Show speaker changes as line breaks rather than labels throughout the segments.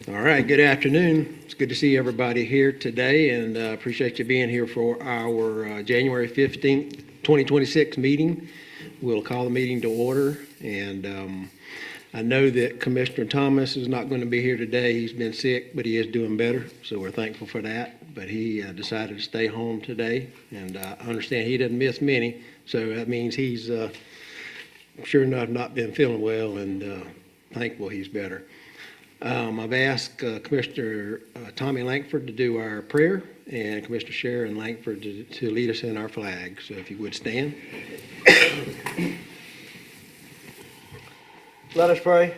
All right, good afternoon. It's good to see everybody here today, and appreciate you being here for our January 15th, 2026 meeting. We'll call the meeting to order, and I know that Commissioner Thomas is not going to be here today. He's been sick, but he is doing better, so we're thankful for that. But he decided to stay home today, and I understand he doesn't miss many, so that means he's sure enough not been feeling well, and thankful he's better. I've asked Commissioner Tommy Langford to do our prayer and Commissioner Sharon Langford to lead us in our flag. So if you would stand.
Let us pray.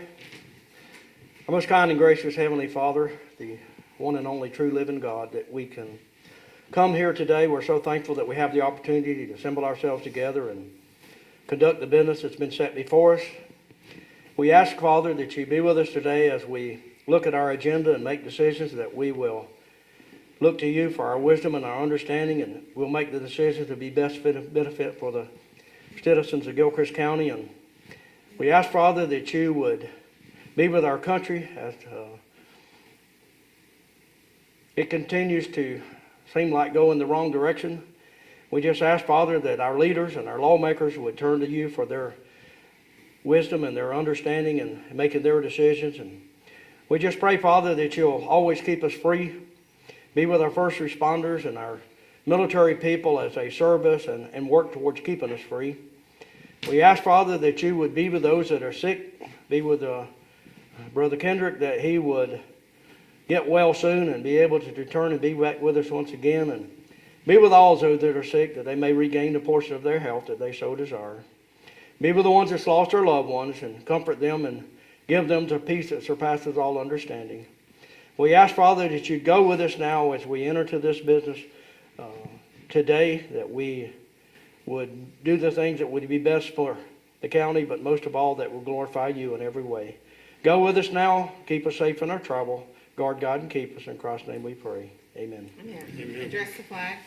Our most kind and gracious Heavenly Father, the one and only true living God, that we can come here today. We're so thankful that we have the opportunity to assemble ourselves together and conduct the business that's been set before us. We ask, Father, that you be with us today as we look at our agenda and make decisions, that we will look to you for our wisdom and our understanding, and we'll make the decisions to be best benefit for the citizens of Gilchrist County. And we ask, Father, that you would be with our country as it continues to seem like go in the wrong direction. We just ask, Father, that our leaders and our lawmakers would turn to you for their wisdom and their understanding and making their decisions. And we just pray, Father, that you'll always keep us free. Be with our first responders and our military people as they serve us and work towards keeping us free. We ask, Father, that you would be with those that are sick. Be with Brother Kendrick, that he would get well soon and be able to return and be back with us once again. And be with all those that are sick, that they may regain the portion of their health that they so desire. Be with the ones that's lost their loved ones and comfort them and give them the peace that surpasses all understanding. We ask, Father, that you go with us now as we enter to this business today, that we would do the things that would be best for the county, but most of all, that will glorify you in every way. Go with us now. Keep us safe in our travel. Guard, guide, and keep us. In Christ's name we pray. Amen.
Amen. Address the flag.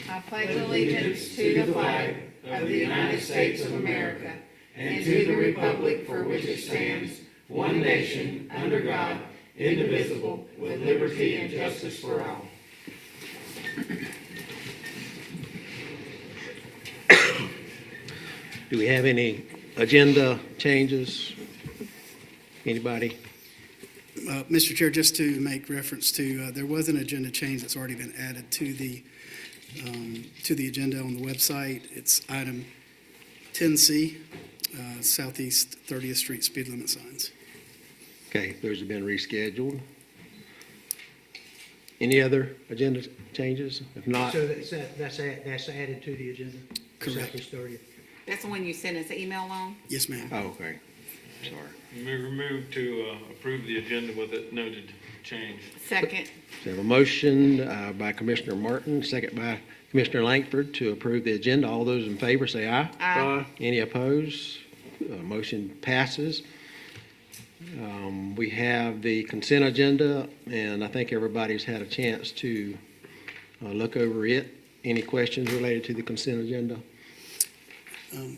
I pledge allegiance to the flag of the United States of America and to the republic for which it stands, one nation, under God, indivisible, with liberty and justice for all.
Do we have any agenda changes? Anybody?
Mr. Chair, just to make reference to, there was an agenda change that's already been added to the agenda on the website. It's item 10C, Southeast 30th Street speed limit signs.
Okay, those have been rescheduled. Any other agenda changes? If not,
So that's added to the agenda?
Correct.
Southeast 30th.
That's the one you sent us an email on?
Yes, ma'am.
oh, okay. Sorry.
Move to approve the agenda with a noted change.
Second.
So I have a motion by Commissioner Martin, second by Commissioner Langford to approve the agenda. All those in favor say aye.
Aye.
Any opposed? Motion passes. We have the consent agenda, and I think everybody's had a chance to look over it. Any questions related to the consent agenda?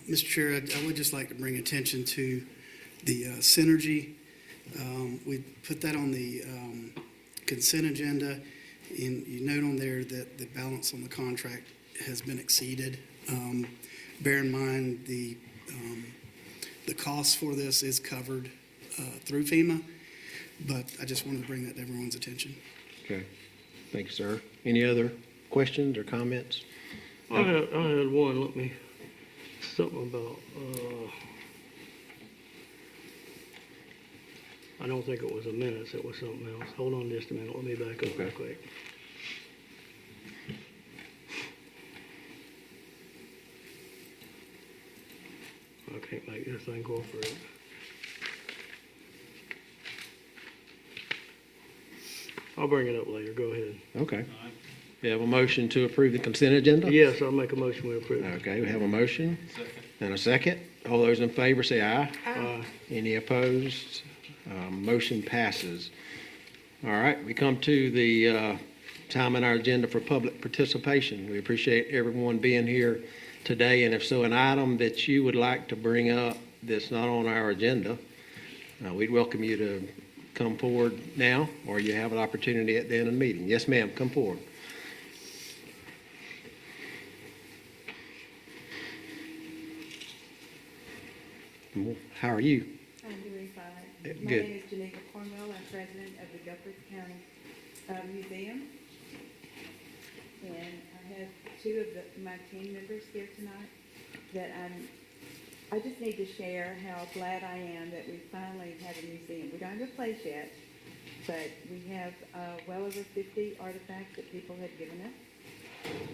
Mr. Chair, I would just like to bring attention to the synergy. We put that on the consent agenda, and you note on there that the balance on the contract has been exceeded. Bear in mind the cost for this is covered through FEMA, but I just wanted to bring that to everyone's attention.
Okay. Thank you, sir. Any other questions or comments?
I had one. Something about, I don't think it was a minutes, it was something else. Hold on just a minute, let me back up real quick. I can't make this thing cooperate. I'll bring it up later, go ahead.
Okay. We have a motion to approve the consent agenda?
Yes, I'll make a motion we approve.
Okay, we have a motion and a second. All those in favor say aye. Any opposed? Motion passes. All right, we come to the time in our agenda for public participation. We appreciate everyone being here today, and if so, an item that you would like to bring up that's not on our agenda, we'd welcome you to come forward now, or you have an opportunity at the end of the meeting. Yes, ma'am, come forward. How are you?
I'm doing fine. My
Good.
name is Geneva Cornwell. I'm president of the Gilchrist County Museum. And I have two of my team members here tonight that I just need to share how glad I am that we finally have a museum. We don't have a place yet, but we have well over 50 artifacts that people have given us,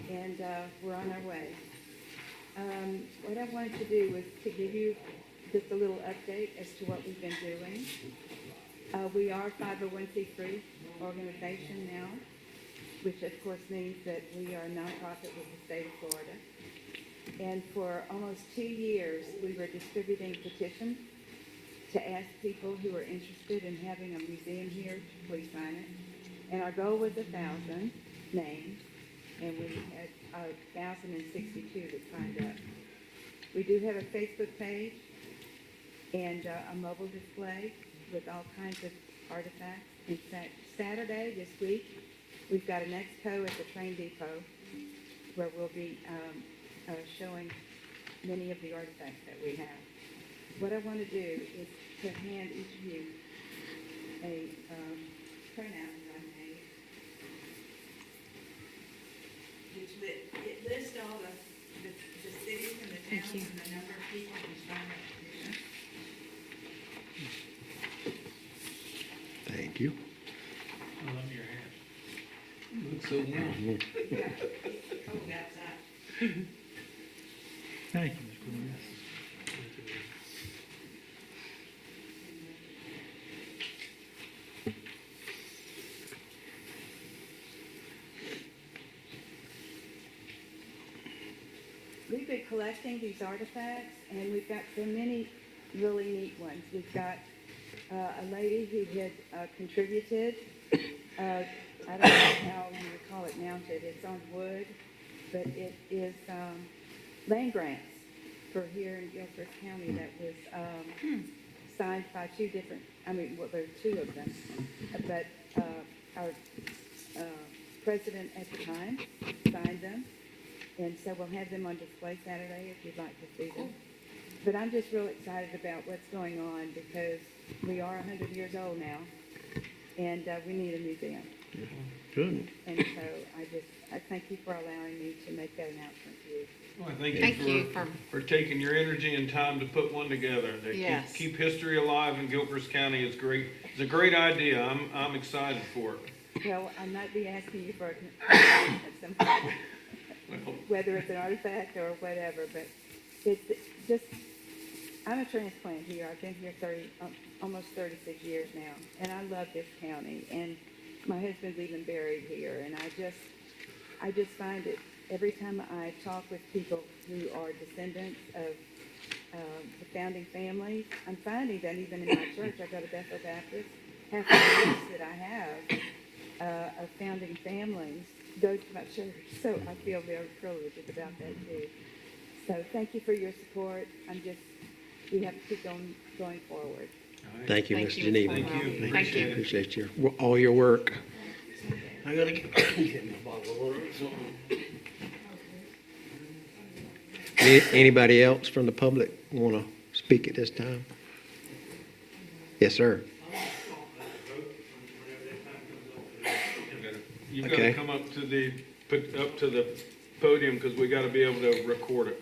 and we're on our way. What I wanted to do was to give you just a little update as to what we've been doing. We are a 501c3 organization now, which of course means that we are a nonprofit with the state of Florida. And for almost 2 years, we were distributing petitions to ask people who are interested in having a museum here to please sign it. And our goal was 1,000 names, and we had 1,062 that signed up. We do have a Facebook page and a mobile display with all kinds of artifacts. In fact, Saturday this week, we've got an expo at the train depot where we'll be showing many of the artifacts that we have. What I want to do is to hand each of you a printout that I made, which it lists all the cities and the towns and the number of people who signed up for this.
Thank you.
I love your hat.
Looks so young.
Yeah, it's cold outside.
Thank you, Mr. Cornwell.
We've been collecting these artifacts, and we've got so many really neat ones. We've got a lady who had contributed, I don't know how you would call it mounted, it's on wood, but it is land grants for here in Gilchrist County that was signed by two different, well, there are two of them, but our president at the time signed them. And so we'll have them on display Saturday if you'd like to see them. But I'm just real excited about what's going on because we are 100 years old now, and we need a museum.
Good.
And so I thank you for allowing me to make that announcement to you.
Well,
Thank you
for taking your energy and time to put one together. To
Yes.
keep history alive in Gilchrist County is great. It's a great idea. I'm excited for it.
Well, I might be asking you for a at some point,
Well,
whether it's an artifact or whatever, but it's just, I'm a transplant here. I've been here almost 36 years now, and I love this county, and my husband's even buried here, and I just find it, every time I talk with people who are descendants of the founding families, I'm finding that even in my church, I go to Bethel Baptist, half the groups that I have of founding families go to my church, so I feel very privileged about that too. So thank you for your support. We have to keep going forward.
Thank you,
Thank
Ms.
you,
Geneva.
Thank you.
Thank you.
Appreciate all your work.
I gotta get my bottle of water or something.
Anybody else from the public want to speak at this time? Yes, sir.
You've got to
Okay.
come up to the podium because we got to be able to record it.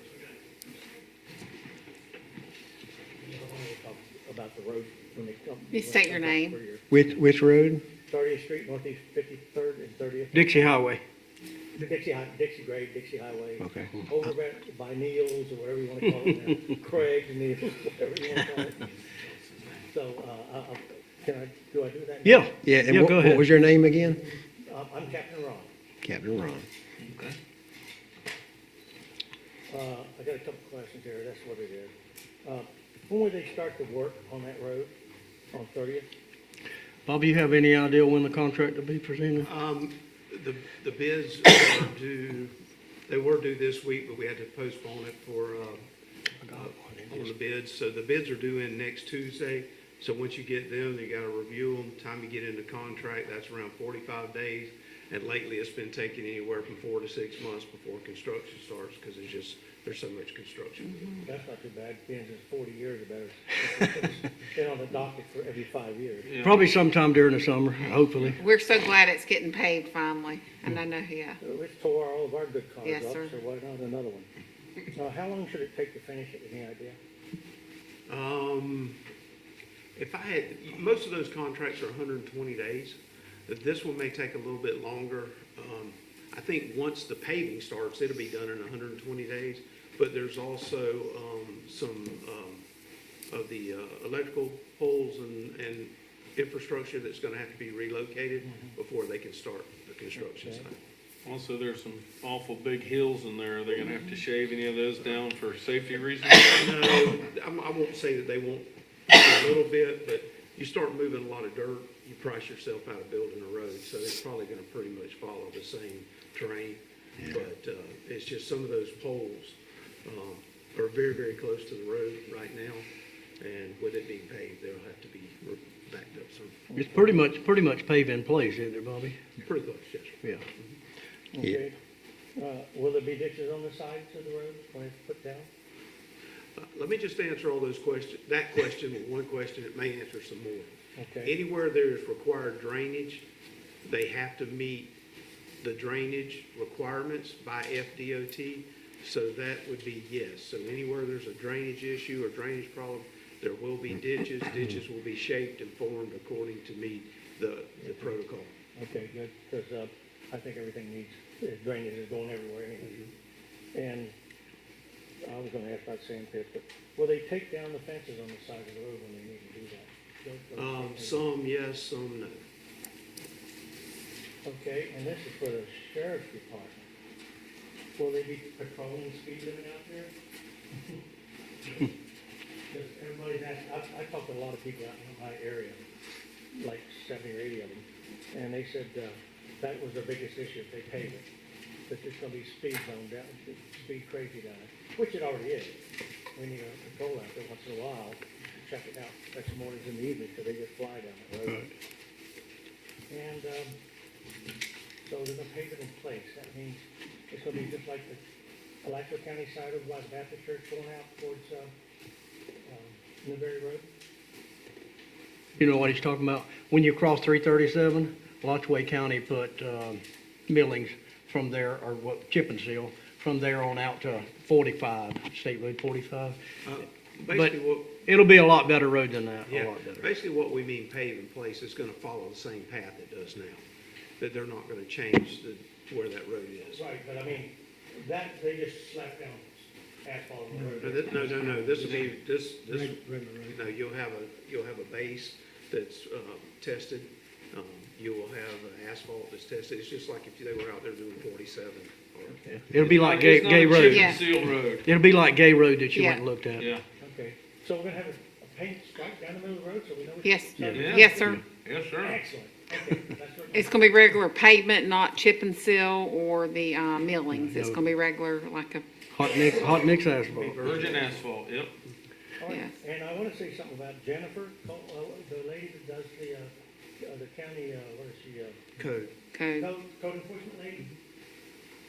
About the road when they come.
You state your name.
Which road?
30th Street, Northeast 53rd and 30th.
Dixie Highway.
Dixie Grade, Dixie Highway.
Okay.
Over by Neal's or whatever you want to call it now. Craig, Neal's, whatever you want to call it. So, do I do that?
Yeah.
Yeah, and
Yeah, go
what
ahead.
was your name again?
I'm Captain Ron.
Captain Ron.
I got a couple questions here, that's what it is. When will they start the work on that road, on 30th?
Bob, you have any idea when the contract will be presented?
The bids are due, they were due this week, but we had to postpone it for, on the bids. So the bids are due in next Tuesday. So once you get them, you gotta review them. Time you get into contract, that's around 45 days. And lately, it's been taking anywhere from 4 to 6 months before construction starts, because there's so much construction.
That's not too bad, being it's 40 years or better. Been on the docket for every 5 years.
Yeah.
Probably sometime during the summer, hopefully.
We're so glad it's getting paved finally, and I know, yeah.
Which tore all of our good cars
Yes,
up,
sir.
so why not another one? How long should it take to finish it, any idea?
If I had, most of those contracts are 120 days. This one may take a little bit longer. I think once the paving starts, it'll be done in 120 days. But there's also some of the electrical poles and infrastructure that's going to have to be relocated before they can start the construction site.
Also, there's some awful big hills in there. Are they gonna have to shave any of those down for safety reasons?
No, I won't say that they won't a little bit, but you start moving a lot of dirt, you price yourself out of building a road, so it's probably gonna pretty much follow the same terrain. But it's just some of those poles are very, very close to the road right now, and with it being paved, they'll have to be backed up some.
It's pretty much paved in place, isn't it, Bobby?
Pretty close, yes, sir.
Yeah.
Okay. Will there be ditches on the sides of the road when it's put down?
Let me just answer all those questions, that question with one question, it may answer some more.
Okay.
Anywhere there is required drainage, they have to meet the drainage requirements by FDOT, so that would be yes. So anywhere there's a drainage issue or drainage problem, there will be ditches. Ditches will be shaped and formed according to meet the protocol.
Okay, good, because I think everything needs, drainage is going everywhere anyway. And I was gonna ask about sand pits, but will they take down the fences on the side of the road when they need to do that?
Some yes, some no.
Okay, and this is for the sheriff's department. Will they be patrolling the speed limit out there? Because everybody's asked, I talked to a lot of people out in my area, like 70 or 80 of them, and they said that was their biggest issue if they pave it. That there's gonna be speed zone down, speed crazy down there, which it already is. We need a patrol out there once in a while, to check it out, especially mornings and evenings, because they just fly down the road. And so they're gonna pave it in place. That means it's gonna be just like the Alachua County side of like Baptist Church going out towards Newberry Road.
You know what he's talking about? When you cross 337, Alachua County put millings from there, or what, chip and seal, from there on out to 45, State Road 45. But
Basically what,
it'll be a lot better road than that, a
yeah,
lot better.
basically what we mean pave in place is gonna follow the same path it does now. That they're not gonna change where that road is.
Right, but I mean, that, they just slap down asphalt on the road.
No, this will be, this, no, you'll have a base that's, tested. You will have asphalt that's tested. It's just like if they were out there doing 47 or.
It'll be like
It's not
Gay
a
Road.
chip
Yeah.
and seal road.
It'll be like Gay Road that you
Yeah.
went and looked at.
Yeah.
Okay, so we're gonna have a paint stripe down the middle of the road so we know.
Yes,
Yeah.
yes, sir.
Yes, sir.
Excellent, okay, that's what.
It's gonna be regular pavement, not chip and seal or the millings. It's gonna be regular, like a,
Hot mix asphalt.
Virgin asphalt, yep.
All right,
Yes.
and I wanna say something about Jennifer, the lady that does the county, what is she,
Code.
code.
code enforcement lady?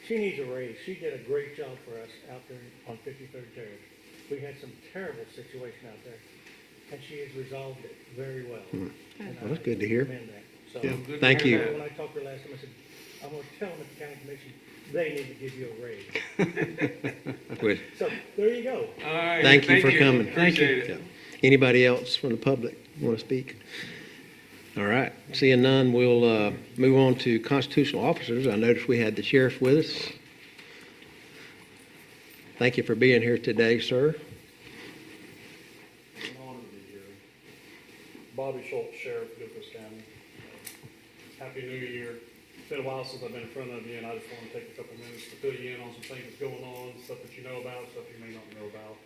She needs a raise. She did a great job for us out there on 53rd Terrace. We had some terrible situation out there, and she has resolved it very well. And
Well, that's good to hear.
commend that. So,
Yeah,
Good to
thank
hear
you.
that.
when I talked to her last time, I said, I'm gonna tell them at the county commission, they need to give you a raise.
Good.
So, there you go.
All right.
Thank you for coming.
Appreciate it.
Anybody else from the public want to speak? All right, seeing none, we'll move on to constitutional officers. I noticed we had the sheriff with us. Thank you for being here today, sir.
An honor to be here. Bobby Schultz, Sheriff, Gilchrist County. Happy New Year. It's been a while since I've been in front of you, and I just want to take a couple minutes to fill you in on some things that's going on, stuff that you know about, stuff you may not know about.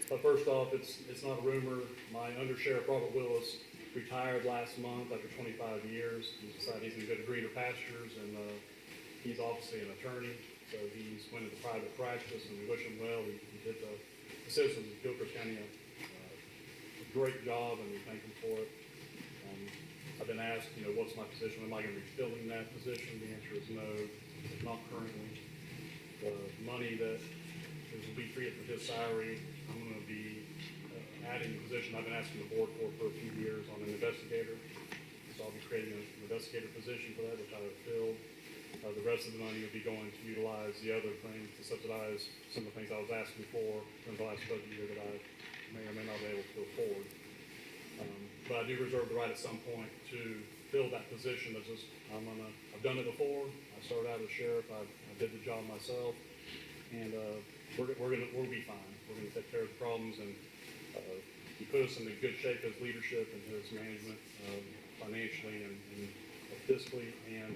But first off, it's not a rumor. My undersheriff, Robert Willis, retired last month after 25 years. He decided he's going to go to greener pastures, and he's obviously an attorney, so he's went into private practice, and we wish him well. We did the citizens of Gilchrist County a great job, and we thank him for it. I've been asked, what's my position? Am I going to be filling that position? The answer is no, not currently. The money that will be freed from his salary, I'm going to be adding the position I've been asking the board for a few years on an investigator. So I'll be creating an investigator position for that, which I have filled. The rest of the money will be going to utilize the other things to subsidize some of the things I was asking for in the last budget year that I may or may not be able to afford. But I do reserve the right at some point to fill that position. I've done it before. I started out as sheriff. I did the job myself, and we'll be fine. We're gonna take care of the problems, and he put us in good shape as leadership and his management, financially and fiscally and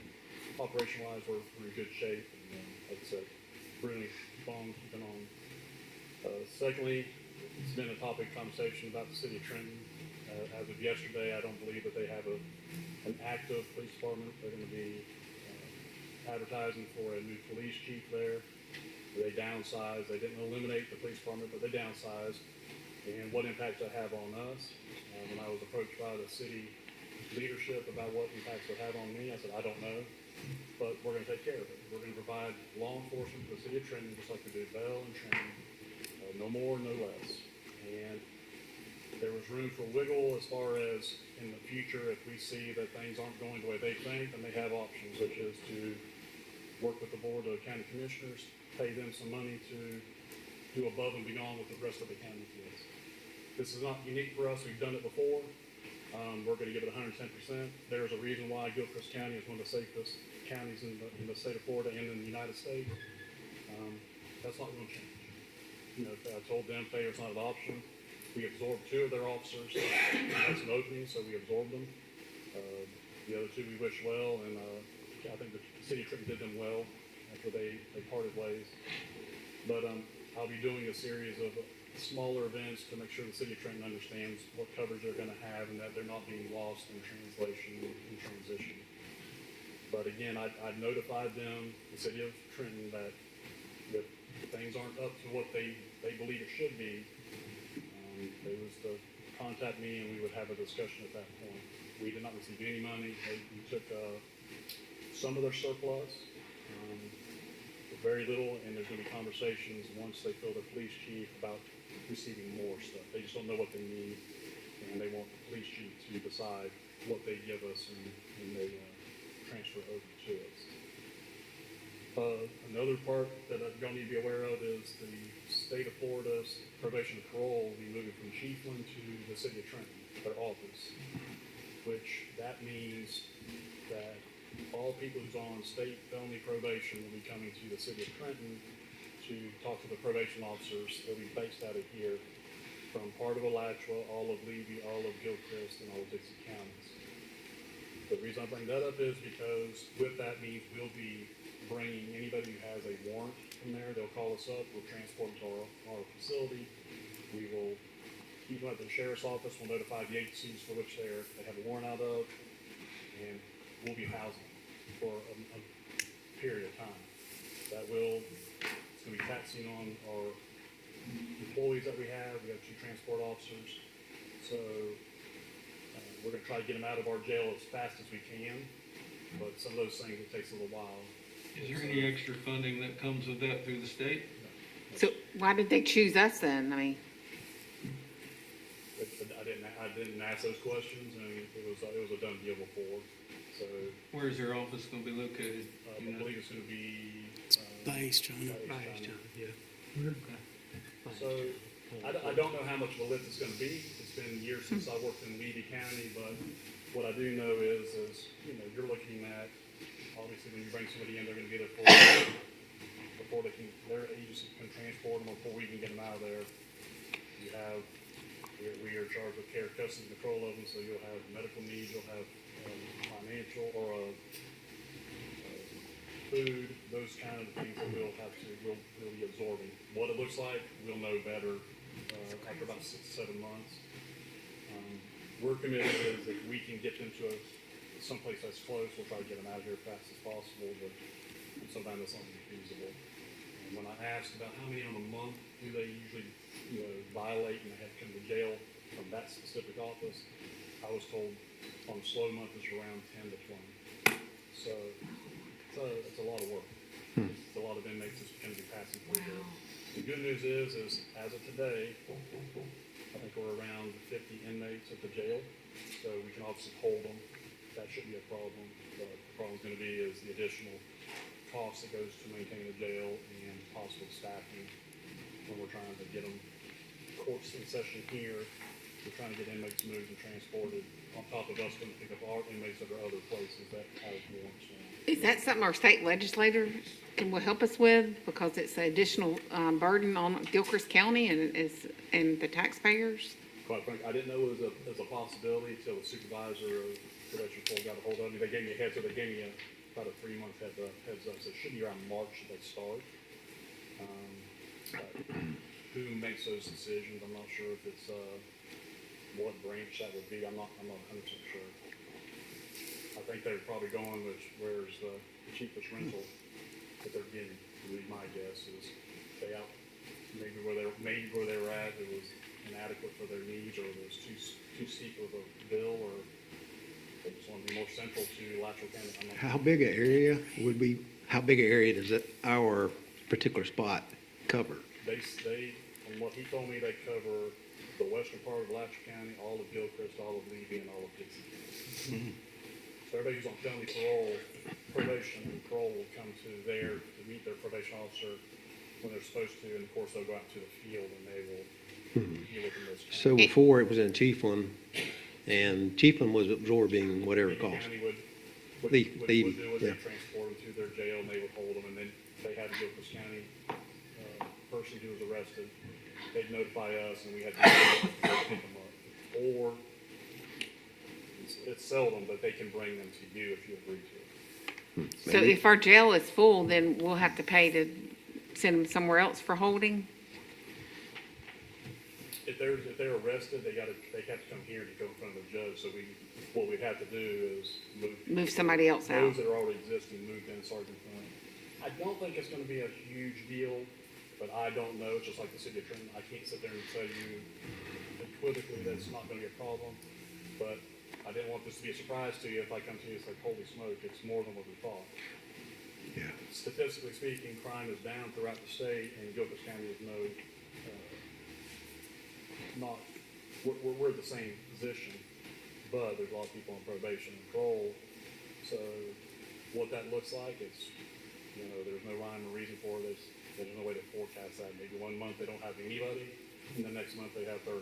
operation-wise. We're in good shape, and like I said, really keeping on. Secondly, it's been a topic of conversation about the city of Trenton. As of yesterday, I don't believe that they have an active police department. They're going to be advertising for a new police chief there. They downsized. They didn't eliminate the police department, but they downsized. And what impact that have on us? When I was approached by the city leadership about what impacts would have on me, I said, I don't know, but we're going to take care of it. We're going to provide law enforcement to the city of Trenton, just like we do Bell and Trenton. No more, no less. And there was room for wiggle as far as in the future, if we see that things aren't going the way they think, then they have options, which is to work with the board of county commissioners, pay them some money to do above and beyond what the rest of the county does. This is not unique for us. We've done it before. We're going to give it 110%. There's a reason why Gilchrist County is one of the safest counties in the state of Florida and in the United States. That's not going to change. I told them failure is not an option. We absorbed 2 of their officers. We had some openings, so we absorbed them. The other 2 we wish well, and I think the city of Trenton did them well after they parted ways. But I'll be doing a series of smaller events to make sure the city of Trenton understands what coverage they're going to have and that they're not being lost in translation and transition. But again, I notified them, the city of Trenton, that if things aren't up to what they believe it should be, they was to contact me and we would have a discussion at that point. We did not receive any money. We took some of their surplus, very little, and there's going to be conversations once they fill their police chief about receiving more stuff. They just don't know what they need, and they want the police chief to decide what they give us and they transfer over to us. Another part that y'all need to be aware of is the state of Florida's probation and parole will be moving from Chiefland to the city of Trenton, their office, which that means that all people who's on state felony probation will be coming to the city of Trenton to talk to the probation officers. They'll be based out of here from part of Alachua, all of Levy, all of Gilchrist, and all of Dixie counties. The reason I bring that up is because with that means we'll be bringing anybody who has a warrant from there. They'll call us up. We'll transport them to our facility. We will keep them at the sheriff's office. We'll notify the agencies for which they have a warrant out of, and we'll be housing for a period of time. It's going to be taxing on our employees that we have. We have 2 transport officers. So we're going to try to get them out of our jail as fast as we can. But some of those things, it takes a little while.
Is there any extra funding that comes with that through the state?
So why did they choose us then? I mean,
I didn't ask those questions, and it was a done deal before. So
Where's their office gonna be located?
I believe it's going to be
Based, China.
So I don't know how much of a lift it's going to be. It's been years since I worked in Levy County, but what I do know is you're looking at, obviously when you bring somebody in, they're going to be there before their agency can transport them, before we can get them out of there. We are charged with care, custody, and control of them, so you'll have medical needs, you'll have financial or food, those kind of things that we'll be absorbing. What it looks like, we'll know better after about 6 to 7 months. We're committed is if we can get them to someplace that's close, we'll try to get them out of here as fast as possible, but sometimes that's not feasible. And when I asked about how many on a month do they usually violate and they have to come to jail from from that specific office. I was told on a slow month it's around 10 to 20. So it's a lot of work. It's a lot of inmates that's going to be passing through there. The good news is as of today, I think we're around 50 inmates at the jail, so we can obviously hold them. That shouldn't be a problem. But the problem's going to be is the additional cost that goes to maintain the jail and possible staffing when we're trying to get them courts in session here. We're trying to get inmates moved and transported on top of us going to pick up our inmates that are other places that have warrants.
Is that something our state legislator will help us with? Because it's an additional burden on Gilchrist County and the taxpayers?
Quite frankly, I didn't know it was a possibility until the supervisor of Correctional Court got a hold of me. They gave me a heads up. They gave me about a 3-month heads up. So it should be around March that they start. But who makes those decisions? I'm not sure if it's what branch that would be. I'm not 100% sure. I think they're probably going with where's the cheapest rental that they're getting. Would be my guess is they out maybe where they were at. It was inadequate for their needs, or it was too steep of a bill, or they just want to be more central to Alachua County. I'm not
How big an area how big an area does our particular spot cover?
They, from what he told me, they cover the western part of Alachua County, all of Gilchrist, all of Levy, and all of Dixie. So everybody who's on felony parole, probation and parole will come to there to meet their probation officer when they're supposed to, and of course they'll go out to the field and they will deal with them those counties.
So before it was in Chiefland, and Chiefland was absorbing whatever
Levy
cost.
County would
Levy,
do is
yeah.
they transport them to their jail and they would hold them, and then they had a Gilchrist County person who was arrested. They'd notify us and we had to go pick them up. Or it's seldom, but they can bring them to you if you agree to it.
So if our jail is full, then we'll have to pay to send them somewhere else for holding?
If they're arrested, they have to come here to go in front of the judge. So what we'd have to do is
Move somebody else out.
those that are already existing, move them, Sergeant Flynn. I don't think it's going to be a huge deal, but I don't know. It's just like the city of Trenton. I can't sit there and tell you unequivocally that it's not going to be a problem. But I didn't want this to be a surprise to you if I come to you and say, holy smoke, it's more than what we thought.
Yeah.
Statistically speaking, crime is down throughout the state, and Gilchrist County is we're the same position, but there's a lot of people on probation and parole. So what that looks like, it's, there's no rhyme or reason for it. There's no way to forecast that. Maybe 1 month they don't have anybody, and the next month they have 30.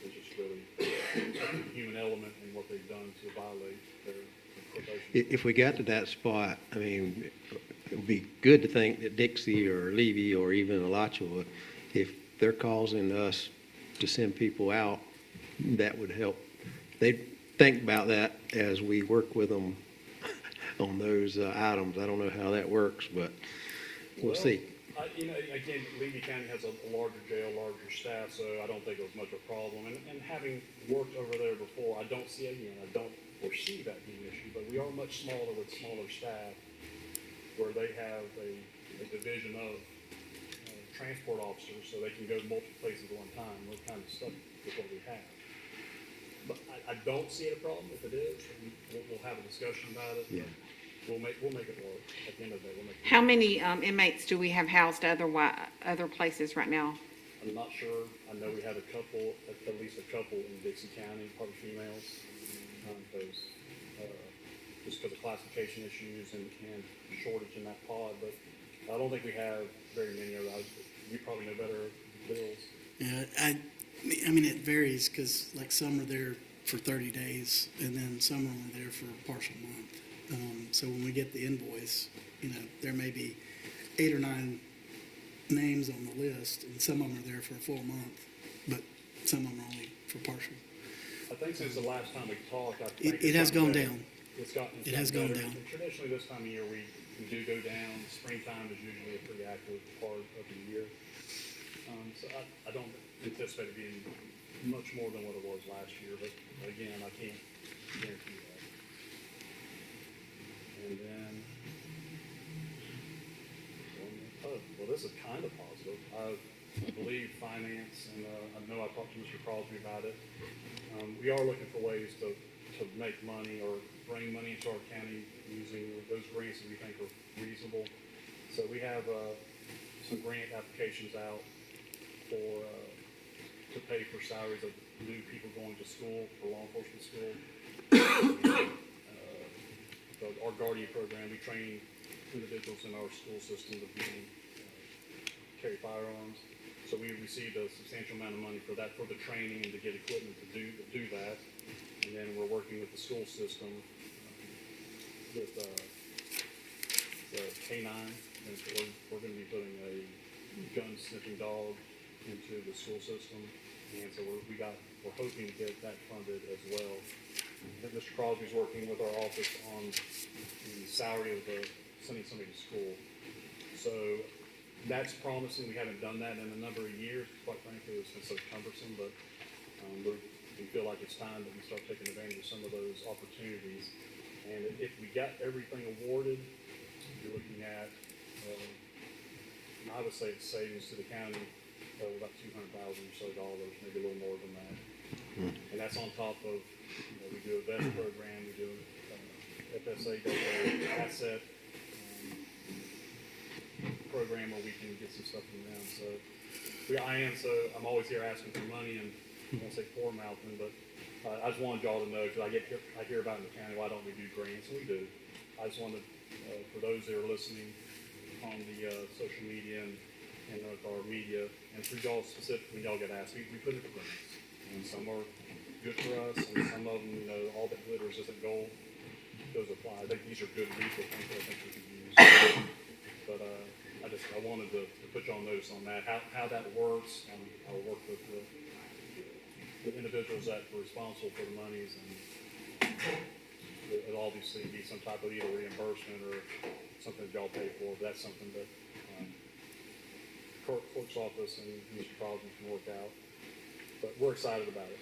It's just really a human element in what they've done to violate their probation.
If we got to that spot, I mean, it would be good to think that Dixie or Levy or even Alachua, if they're causing us to send people out, that would help. They think about that as we work with them on those items. I don't know how that works, but we'll see.
Again, Levy County has a larger jail, larger staff, so I don't think it was much of a problem. And having worked over there before, I don't foresee that being an issue, but we are much smaller with smaller staff, where they have a division of transport officers, so they can go to multiple places at one time. We're kind of stuck with what we have. But I don't see it a problem. If it is, we'll have a discussion about it.
Yeah.
We'll make it work. At the end of the day, we'll make it work.
How many inmates do we have housed other places right now?
I'm not sure. I know we had a couple, at least a couple in Dixie County, probably females, just because of classification issues and shortage in that pod. But I don't think we have very many of those. You probably know better, Bills.
Yeah, I mean, it varies because like some are there for 30 days and then some are only there for a partial month. So when we get the invoice, there may be 8 or 9 names on the list, and some of them are there for a full month, but some of them are only for partial.
I think since the last time we talked,
It has gone down.
It
has gone
better.
down.
And traditionally, this time of year, we do go down. Springtime is usually a pretty active part of the year. So I don't anticipate it being much more than what it was last year, but again, I can't guarantee that. And then, well, this is kind of positive. I believe finance, and I know I talked to Mr. Crosby about it. We are looking for ways to make money or bring money into our county using those grants that we think are reasonable. So we have some grant applications out for to pay for salaries of new people going to school, for law enforcement school. Our Guardian program, we train individuals in our school system to carry firearms. So we received a substantial amount of money for that, for the training and to get equipment to do that. And then we're working with the school system with the K-9. And so we're going to be putting a gun sniffing dog into the school system. And so we're hoping to get that funded as well. Mr. Crosby's working with our office on the salary of sending somebody to school. So that's promising. We haven't done that in a number of years. Quite frankly, it's been so cumbersome, but we feel like it's time that we start taking advantage of some of those opportunities. And if we got everything awarded, you're looking at, I would say it's savings to the county of about $200,000 or so, maybe a little more than that. And that's on top of, we do a VEST program, we do FSA asset program where we can get some stuff from them. So I'm always here asking for money, and I won't say poor mouthing, but I just wanted y'all to know, because I hear about in the county, why don't we do grants? And we do. I just wanted, for those that are listening on the social media and our media, and for y'all specifically, y'all get asked, we put it for grants. And some are good for us, and some of them, all that glitters isn't gold. Those apply. I think these are good legal things that I think we can use. But I wanted to put y'all on notice on that, how that works. I'll work with the individuals that were responsible for the monies, and it'll obviously be some type of either reimbursement or something that y'all pay for. But that's something that clerk's office and Mr. Crosby can work out. But we're excited about it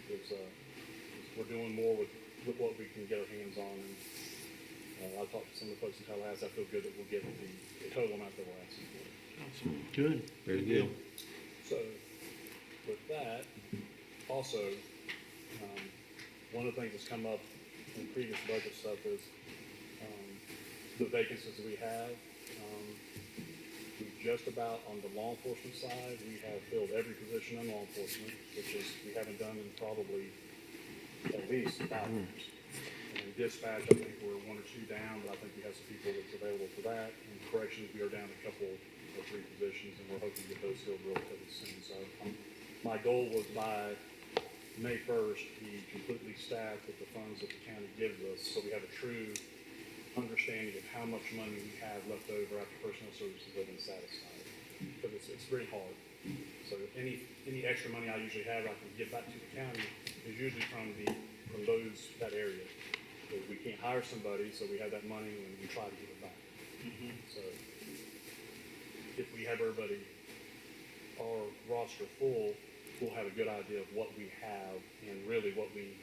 because we're doing more with what we can get our hands on. And I've talked to some of the folks in Tallahassee. I feel good that we'll get the total amount that we're asking for.
Good. Very good.
So with that, also, one of the things that's come up in previous budget stuff is the vacancies that we have. We just about, on the law enforcement side, we have filled every position in law enforcement, which is, we haven't done in probably at least 5 years. And in dispatch, I think we're 1 or 2 down, but I think we have some people that's available for that. And corrections, we are down a couple or 3 positions, and we're hoping to get those filled relatively soon. So my goal was by May 1st, be completely staffed with the funds that the county gives us, so we have a true understanding of how much money we have left over after personnel services have been satisfied. Because it's very hard. So any extra money I usually have I can give back to the county is usually from that area. Because we can't hire somebody, so we have that money and we try to give it back. So if we have everybody, our roster full, we'll have a good idea of what we have and really what we,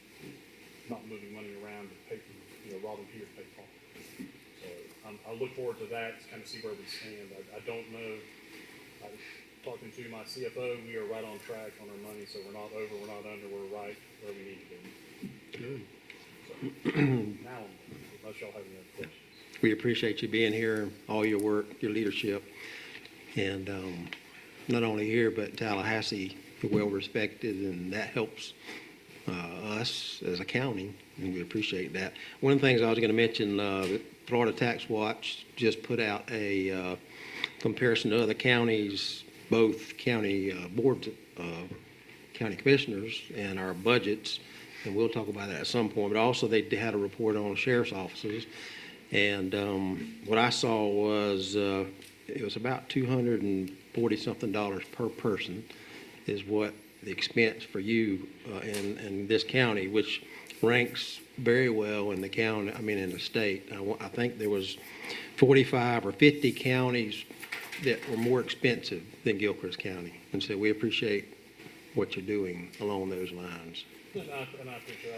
not moving money around to pay for, robbing Peter to pay Paul. So I look forward to that to kind of see where we stand. I don't know. Talking to my CFO, we are right on track on our money, so we're not over, we're not under, we're right where we need to be.
Good.
So, now, unless y'all have any other questions.
We appreciate you being here, all your work, your leadership, and not only here, but Tallahassee, you're well respected, and that helps us as a county, and we appreciate that. One of the things I was going to mention, Florida Tax Watch just put out a comparison to other counties, both county boards, county commissioners, and our budgets, and we'll talk about that at some point. But also they had a report on sheriff's offices, and what I saw was it was about $240-something per person is what the expense for you in this county, which ranks very well in the county, in the state. I think there was 45 or 50 counties that were more expensive than Gilchrist County. And so we appreciate what you're doing along those lines.
And I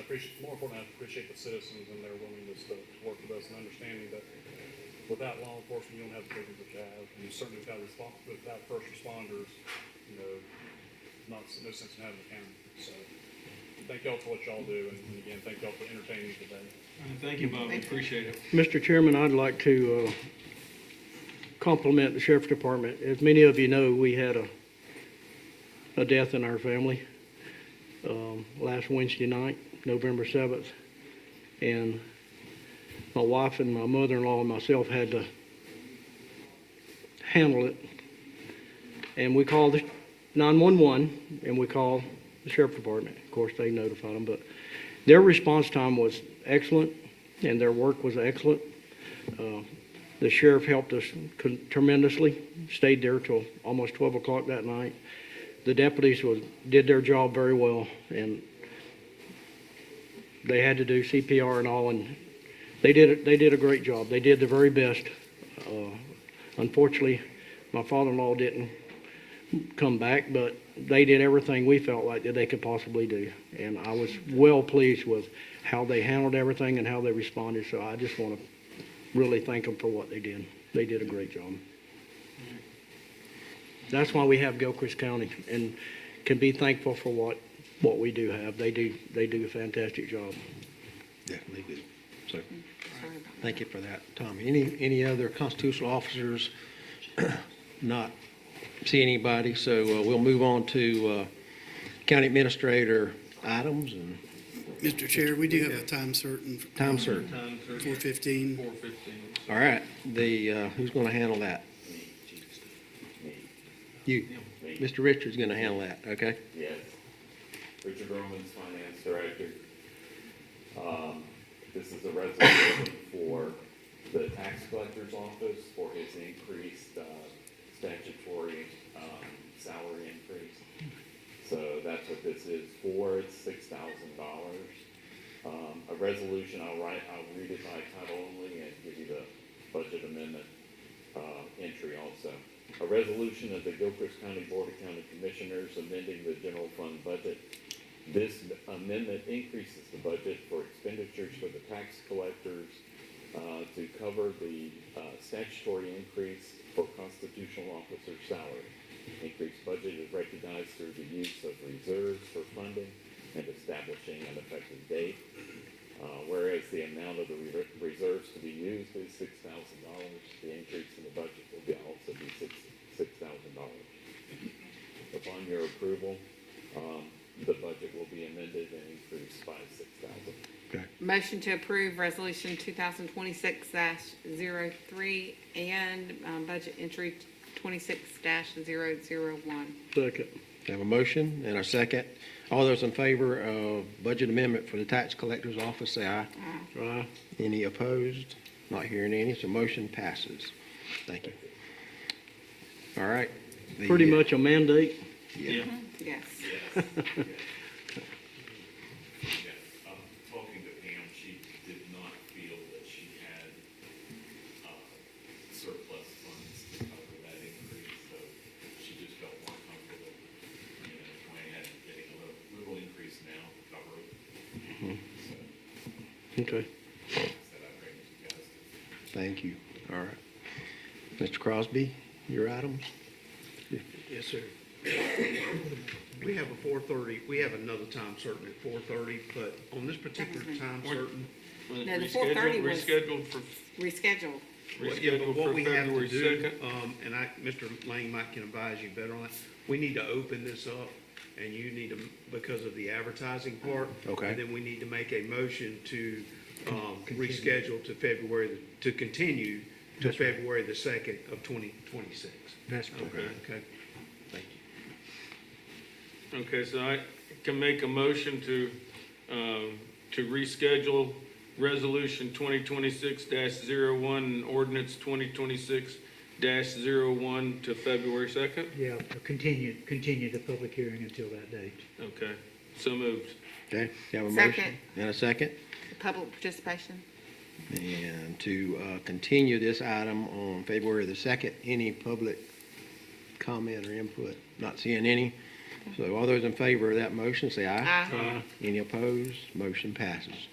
appreciate, more importantly, I appreciate the citizens and their willingness to work with us and understanding that without law enforcement, you don't have the programs that you have, and you certainly without first responders, you know, no sense in having the county. So, thank y'all for what y'all do, and again, thank y'all for entertaining me today.
Thank you, Bob, we appreciate it.
Mr. Chairman, I'd like to compliment the Sheriff's Department. As many of you know, we had a death in our family last Wednesday night, November 7th. And my wife and my mother-in-law and myself had to handle it. And we called the 911 and we called the Sheriff's Department. Of course, they notified them, but their response time was excellent and their work was excellent. The sheriff helped us tremendously, stayed there till almost 12 o'clock that night. The deputies did their job very well, and they had to do CPR and all, and they did a great job. They did the very best. Unfortunately, my father-in-law didn't come back, but they did everything we felt like that they could possibly do. And I was well pleased with how they handled everything and how they responded, so I just want to really thank them for what they did. They did a great job. That's why we have Gilchrist County and can be thankful for what we do have. They do a fantastic job.
Definitely do. So, thank you for that, Tommy. Any other constitutional officers? Not see anybody, so we'll move on to county administrator items and
Mr. Chair, we do have a time certain.
time certain.
4:15.
4:15.
All right, who's going to handle that? You, Mr. Richards going to handle that, okay?
Yes. Richard Roman's Finance Director. This is a resolution for the tax collector's office for his increased statutory salary increase. So that's what this is for. It's $6,000. A resolution, I'll read it by title only and give you the budget amendment entry also. A resolution of the Gilchrist County Board of County Commissioners amending the general fund budget. This amendment increases the budget for expenditures for the tax collectors to cover the statutory increase for constitutional officer salary. Increased budget is recognized through the use of reserves for funding and establishing an effective date. Whereas the amount of the reserves to be used is $6,000, the increase in the budget will also be $6,000. Upon your approval, the budget will be amended and increased by $6,000.
Okay.
Motion to approve resolution 2026-03 and budget entry 26-001.
Second.
Have a motion and a second. All those in favor of budget amendment for the tax collector's office, say aye.
Aye.
Any opposed? Not hearing any, so motion passes. Thank you. All right.
Pretty much a mandate.
Yeah.
Yes.
Talking to Pam, she did not feel that she had surplus funds to cover that increase, so she just felt more comfortable, going ahead and getting a little increase now to cover it. So,
Okay.
said I'd bring it to you guys.
Thank you. All right. Mr. Crosby, your items?
Yes, sir. We have a 4:30, we have another time certain at 4:30, but on this particular time certain,
No, the 4:30 was-
Rescheduled for,
Rescheduled.
yeah, but
rescheduled
what
for
we have to
February
do,
2nd.
and Mr. Lane might can advise you better on that, we need to open this up, and you need to, because of the advertising part.
Okay.
And then we need to make a motion to, reschedule to to continue to February the 2nd of 2026.
That's
Okay, okay.
Okay, so I can make a motion to reschedule resolution 2026-01 and ordinance 2026-01 to February 2nd?
Yeah, continue the public hearing until that date.
Okay, so moved.
Okay, you have a motion?
Second.
And a second?
Public participation.
And to continue this item on February the 2nd, any public comment or input? Not seeing any. So all those in favor of that motion, say aye.
Aye.
Any opposed? Motion passes.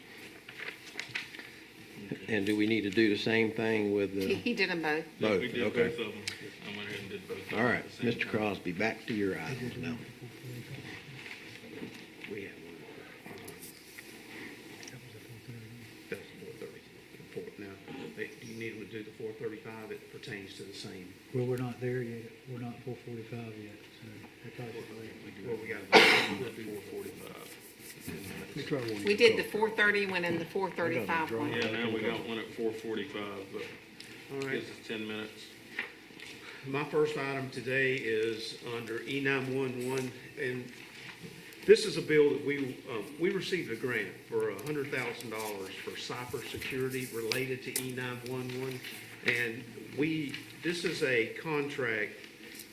And do we need to do the same thing with
He,
the,
he did them both.
both?
We did both
Okay.
of them. I went ahead and did both of them.
All
at
right,
the same
Mr.
time.
Crosby, back to your items now.
We have one. That's 4:30. Now, do you need to do the 4:35? It pertains to the same.
Well, we're not there yet. We're not 4:45 yet, so we're talking
Well, we got to do 4:45.
We did the 4:30 one and the 4:35 one.
Yeah, now we got one at 4:45, but
All right.
gives us 10 minutes.
My first item today is under E911, and this is a bill that we received a grant for $100,000 for cybersecurity related to E911. And this is a contract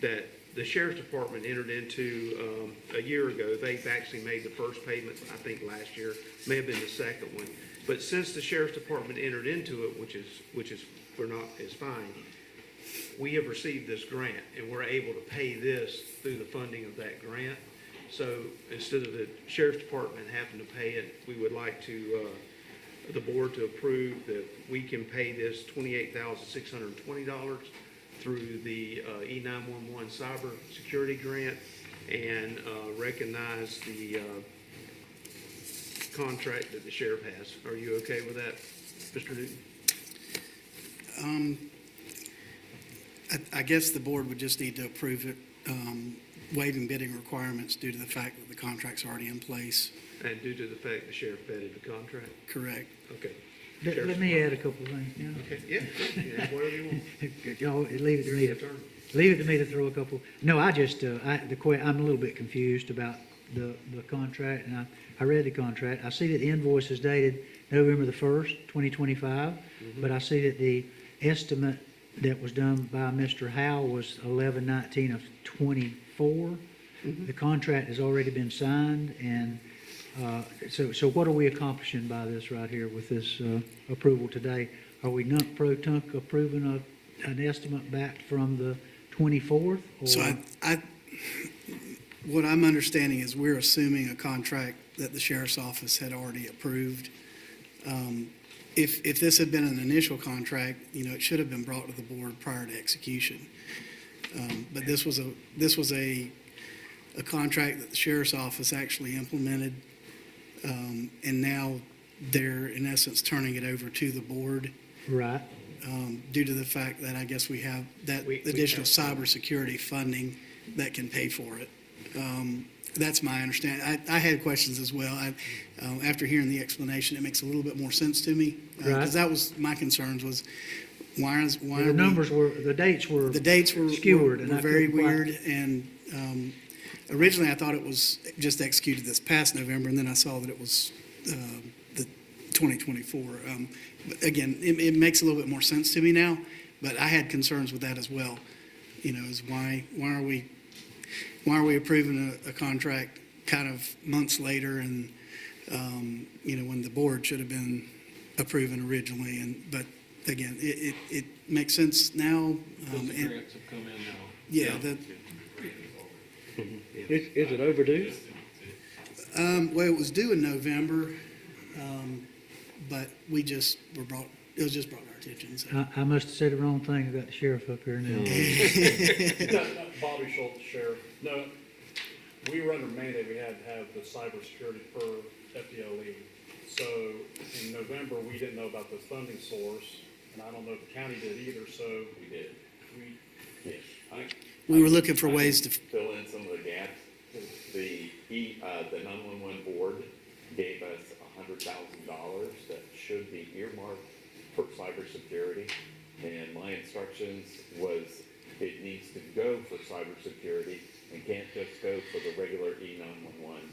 that the Sheriff's Department entered into a year ago. They've actually made the first payment, I think, last year, may have been the second one. But since the Sheriff's Department entered into it, which is fine, we have received this grant, and we're able to pay this through the funding of that grant. So instead of the Sheriff's Department having to pay it, we would like the board to approve that we can pay this $28,620 through the E911 cyber security grant, and recognize the contract that the sheriff has. Are you okay with that, Mr. Newton?
I guess the board would just need to approve it, waiving bidding requirements due to the fact that the contract's already in place.
And due to the fact the sheriff vetted the contract?
Correct.
Okay.
Let me add a couple of things, you know.
Okay, yeah, whatever you want.
Y'all, leave it to me
Your
to,
turn.
leave it to me to throw a couple. No, I'm a little bit confused about the contract, and I read the contract. I see that the invoice is dated November the 1st, 2025, but I see that the estimate that was done by Mr. Howe was 11/19 of 24. The contract has already been signed, and so what are we accomplishing by this right here with this approval today? Are we non-pro-tunc approving an estimate back from the 24th?
So what I'm understanding is we're assuming a contract that the sheriff's office had already approved. If this had been an initial contract, it should have been brought to the board prior to execution. But this was a contract that the sheriff's office actually implemented, and now they're in essence turning it over to the board,
Right.
due to the fact that I guess we have that
We
additional
have-
cybersecurity funding that can pay for it. That's my understanding. I had questions as well. After hearing the explanation, it makes a little bit more sense to me.
Right.
Because that was, my concerns was, why are
The numbers the dates were.
the dates were
skewed, and I
very
couldn't quite-
weird, and originally I thought it was just executed this past November, and then I saw that it was the 2024. But again, it makes a little bit more sense to me now, but I had concerns with that as well. Is why are we approving a contract kind of months later, and when the board should have been approving originally, but again, it makes sense now.
Those
And-
grants have come in now.
Yeah,
Is it overdue?
well, it was due in November, but it was just brought to our attention, so.
I must have said the wrong thing. I've got the sheriff up here now.
Bobby Schultz, Sheriff. No, we were under mandate, we had to have the cybersecurity per FDLE. So in November, we didn't know about the funding source, and I don't know if the county did either, so.
We did. Yes.
We were looking for ways to,
Fill in some of the gaps. The 911 board gave us $100,000 that should be earmarked for cybersecurity. And my instructions was it needs to go for cybersecurity and can't just go for the regular E911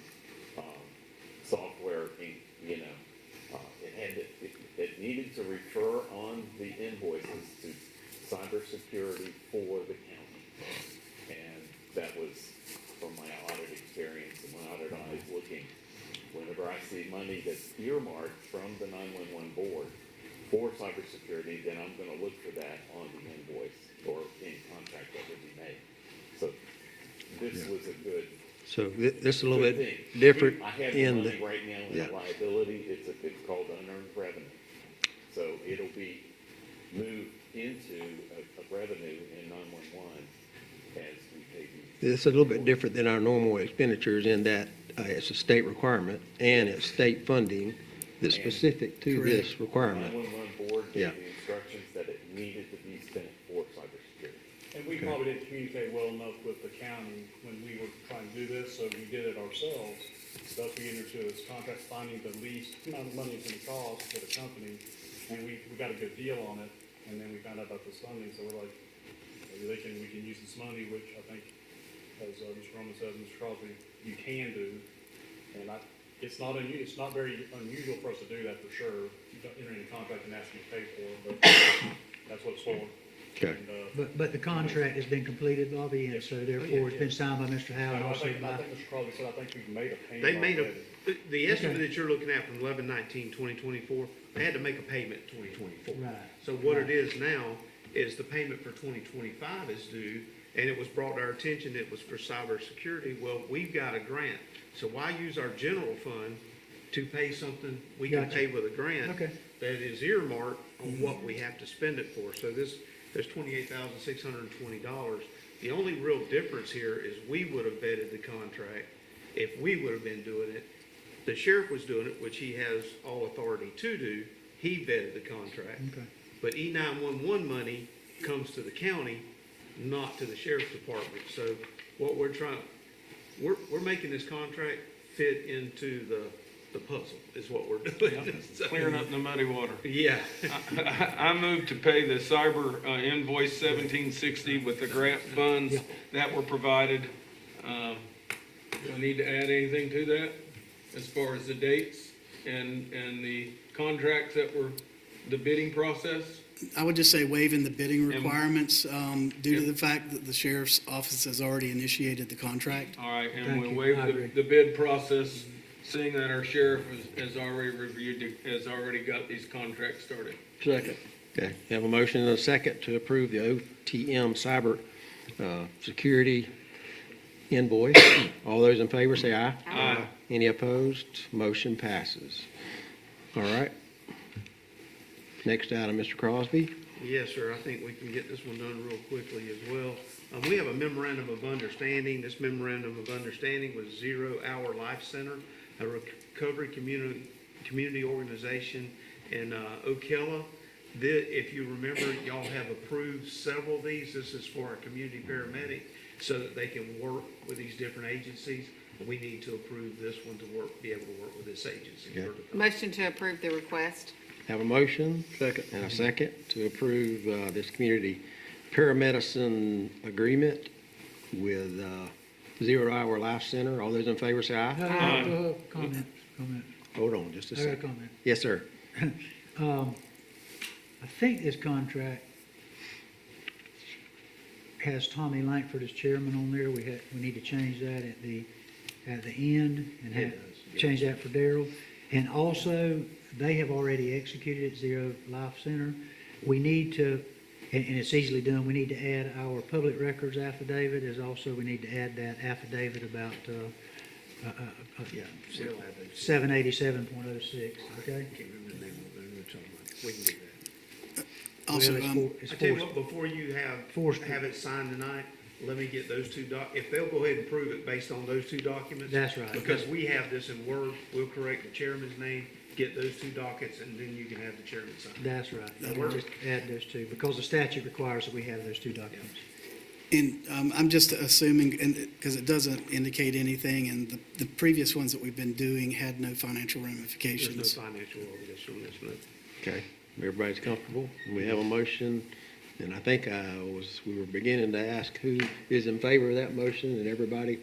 software. It needed to refer on the invoices to cybersecurity for the county. And that was from my audit experience and my audit eyes looking. Whenever I see money that's earmarked from the 911 board for cybersecurity, then I'm gonna look for that on the invoice or in contract that would be made. So this was a good,
So this is a little
good
bit
thing.
different
I have the
in
money
the,
right now in
yeah.
a liability, it's called unearned revenue. So it'll be moved into a revenue in 911 as we pay these.
It's a little bit different than our normal expenditures in that it's a state requirement and it's state funding that's specific to this requirement.
911 board
Yeah.
gave the instructions that it needed to be spent for cybersecurity.
And we probably didn't communicate well enough with the county when we were trying to do this, so we did it ourselves. Thus, we entered into this contract finding the least amount of money it's gonna cost for the company, and we got a good deal on it, and then we found out about this funding, so we're like, maybe we can use this money, which I think, as Mr. Roman says, Mr. Crosby, you can do. And it's not very unusual for us to do that for sure. You don't enter any contract and ask you to pay for it, but that's what it's for.
Okay.
And,
But the contract has been completed, Bobby, and so therefore it's been signed by Mr. Howard,
I
also
think
by,
Mr. Crosby said, I think we've made a payment.
They made
already.
the estimate that you're looking at from 11/19/2024, they had to make a payment 2024.
Right.
So what it is now is the payment for 2025 is due, and it was brought to our attention it was for cybersecurity. Well, we've got a grant, so why use our general fund to pay something we can
Gotcha.
pay with a grant
Okay.
that is earmarked on what we have to spend it for? So there's $28,620. The only real difference here is we would have vetted the contract if we would have been doing it. The sheriff was doing it, which he has all authority to do. He vetted the contract.
okay.
But E911 money comes to the county, not to the sheriff's department. So what we're making this contract fit into the puzzle is what we're doing. So-
Clearing up the muddy water.
Yeah.
I move to pay the cyber invoice 1760 with the grant funds that were provided. Do I need to add anything to that as far as the dates and the contracts that were, the bidding process?
I would just say waiving the bidding requirements due to the fact that the sheriff's office has already initiated the contract.
All right, and
Thank
we'll
you.
waive
I agree.
the bid process, seeing that our sheriff has already reviewed, has already got these contracts started.
Second. Okay, we have a motion and a second to approve the OTM cyber security invoice. All those in favor say aye.
Aye.
Any opposed? Motion passes. All right. Next item, Mr. Crosby.
Yes, sir. I think we can get this one done real quickly as well. We have a memorandum of understanding. This memorandum of understanding was 0 Hour Life Center, a recovery community organization in Ocala. If you remember, y'all have approved several of these. This is for our community paramedic so that they can work with these different agencies. We need to approve this one to be able to work with this agency.
Okay.
Motion to approve the request.
Have a motion. Second. And a second to approve this community paramedicine agreement with 0 Hour Life Center. All those in favor say aye.
Comment.
Hold on just a
I got a
second.
comment.
Yes, sir.
I think this contract has Tommy Langford as chairman on there. We need to change that at the end and change that for Darrell. And also, they have already executed at 0 Life Center. We need to, and it's easily done, we need to add our public records affidavit, as also we need to add that affidavit about, 787.06, okay?
We can do that.
Also,
Well, it's
I tell you
forced.
what, before you
Forced.
have it signed tonight, let me get those two if they'll go ahead and prove it based on those two documents.
That's right.
Because we have this in Word, we'll correct the chairman's name, get those two dockets, and then you can have the chairman sign.
That's right.
That
We'll
work?
just add those two, because the statute requires that we have those two documents.
And I'm just assuming, and because it doesn't indicate anything, and the previous ones that we've been doing had no financial
There's
ramifications.
no financial obligation on this note.
Okay, everybody's comfortable? We have a motion, and I think we were beginning to ask who is in favor of that motion, and everybody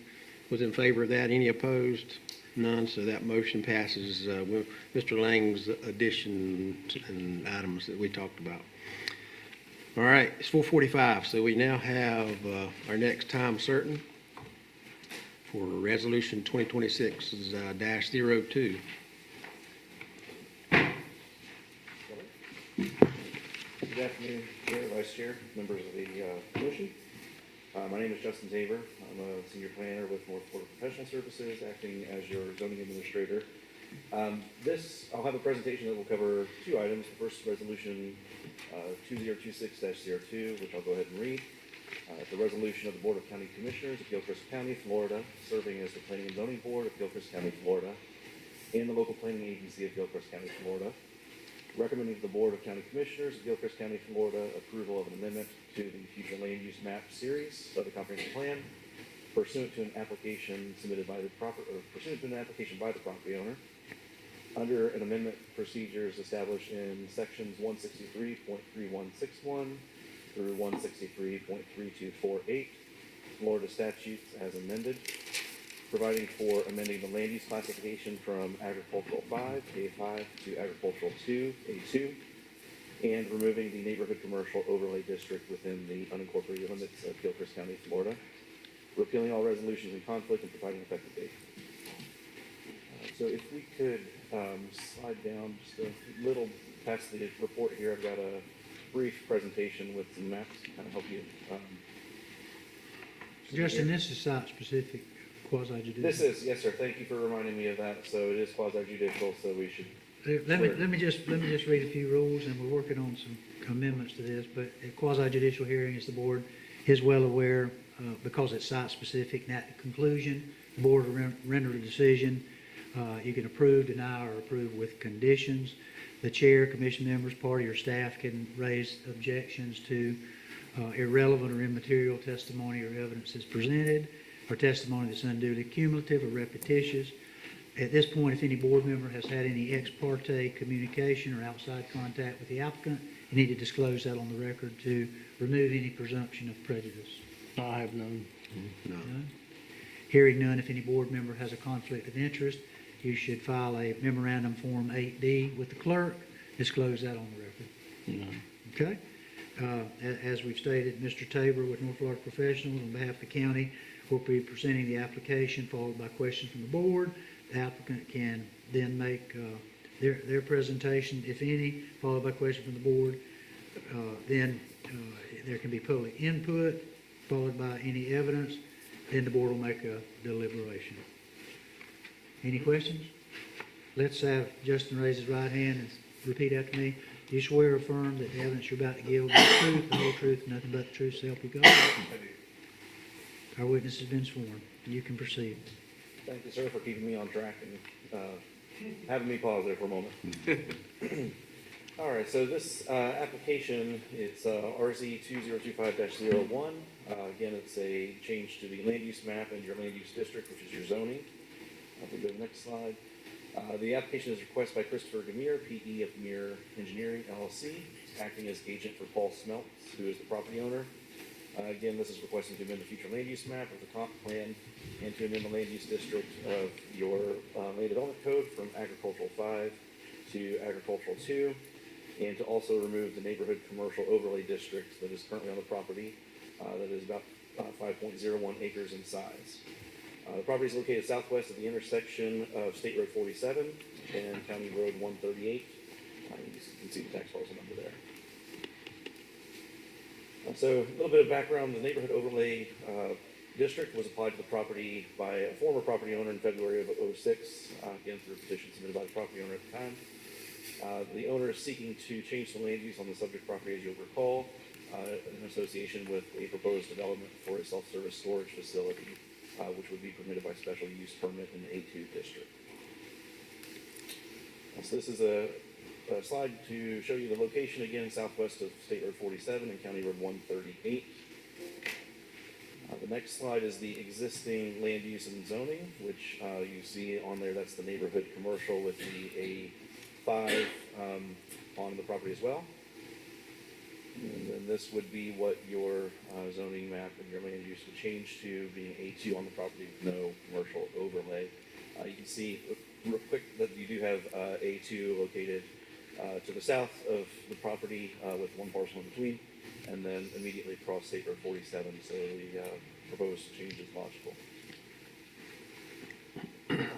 was in favor of that. Any opposed? None, so that motion passes with Mr. Lang's addition and items that we talked about. All right, it's 4:45, so we now have our next time certain for Resolution 2026-02.
Good afternoon, Chair, Vice Chair, members of the commission. My name is Justin Zaver. I'm a senior planner with North Florida Professional Services, acting as your zoning administrator I'll have a presentation that will cover two items. The first, resolution 2026-02, which I'll go ahead and read. The resolution of the Board of County Commissioners of Gilchrist County, Florida, serving as the Planning and Zoning Board of Gilchrist County, Florida, and the local planning agency of Gilchrist County, Florida, recommending to the Board of County Commissioners of Gilchrist County, Florida, approval of an amendment to the future land use map series of the comprehensive plan pursuant to an application submitted by the pursuant to an application by the property owner under an amendment procedures established in sections 163.3161 through 163.3248 Florida statutes as amended, providing for amending the land use classification from agricultural 5, A5, to agricultural 2, A2, and removing the neighborhood commercial overlay district within the unincorporated limits of Gilchrist County, Florida, repealing all resolutions in conflict and providing effective date. So if we could slide down just a little past the report here, I've got a brief presentation with some maps to kind of help you.
Justin, this is site-specific quasi-judicial.
This is, yes, sir. Thank you for reminding me of that. So it is quasi-judicial, so we should.
Let me just read a few rules, and we're working on some amendments to this, but a quasi-judicial hearing is the board is well aware, because it's site-specific, and at the conclusion, the board will render a decision. You can approve, deny, or approve with conditions. The chair, commission members, party, or staff can raise objections to irrelevant or immaterial testimony or evidence that's presented, or testimony that's unduly cumulative or repetitious. At this point, if any board member has had any ex parte communication or outside contact with the applicant, you need to disclose that on the record to remove any presumption of prejudice.
I have none.
None? Hearing none, if any board member has a conflict of interest, you should file a memorandum form 8D with the clerk, disclose that on the record.
None.
Okay? As we've stated, Mr. Tabor with North Florida Professionals on behalf of the county will be presenting the application, followed by questions from the board. The applicant can then make their presentation, if any, followed by questions from the board. Then there can be public input, followed by any evidence. Then the board will make a deliberation. Any questions? Let's have Justin raise his right hand and repeat after me. Do you swear or affirm that the evidence you're about to give will be the truth, the whole truth, and nothing but the truth, so help you God? Our witness has been sworn. You can proceed.
Thank you, sir, for keeping me on track and having me pause there for a moment. All right, so this application, it's RZ 2025-01. Again, it's a change to the land use map and your land use district, which is your zoning. If we go to the next slide. The application is requested by Christopher Gamir, PE of Gamir Engineering, LLC, acting as agent for Paul Smeltz, who is the property owner. Again, this is requesting to amend the future land use map of the comp plan and to amend the land use district of your land development code from agricultural 5 to agricultural 2, and to also remove the neighborhood commercial overlay district that is currently on the property, that is about 5.01 acres in size. The property is located southwest of the intersection of State Road 47 and County Road 138. You can see the tax parcel number there. So a little bit of background, the neighborhood overlay district was applied to the property by a former property owner in February of 2006, again through a petition submitted by the property owner at the time. The owner is seeking to change the land use on the subject property, as you'll recall, in association with a proposed development for a self-service storage facility, which would be permitted by special use permit in the A2 district. So this is a slide to show you the location again, southwest of State Road 47 and County Road 138. The next slide is the existing land use and zoning, which you see on there. That's the neighborhood commercial with the A5 on the property as well. And then this would be what your zoning map and your land use would change to, being A2 on the property with no commercial overlay. You can see real quick that you do have A2 located to the south of the property with one parcel in between, and then immediately across State Road 47, so the proposed change is logical.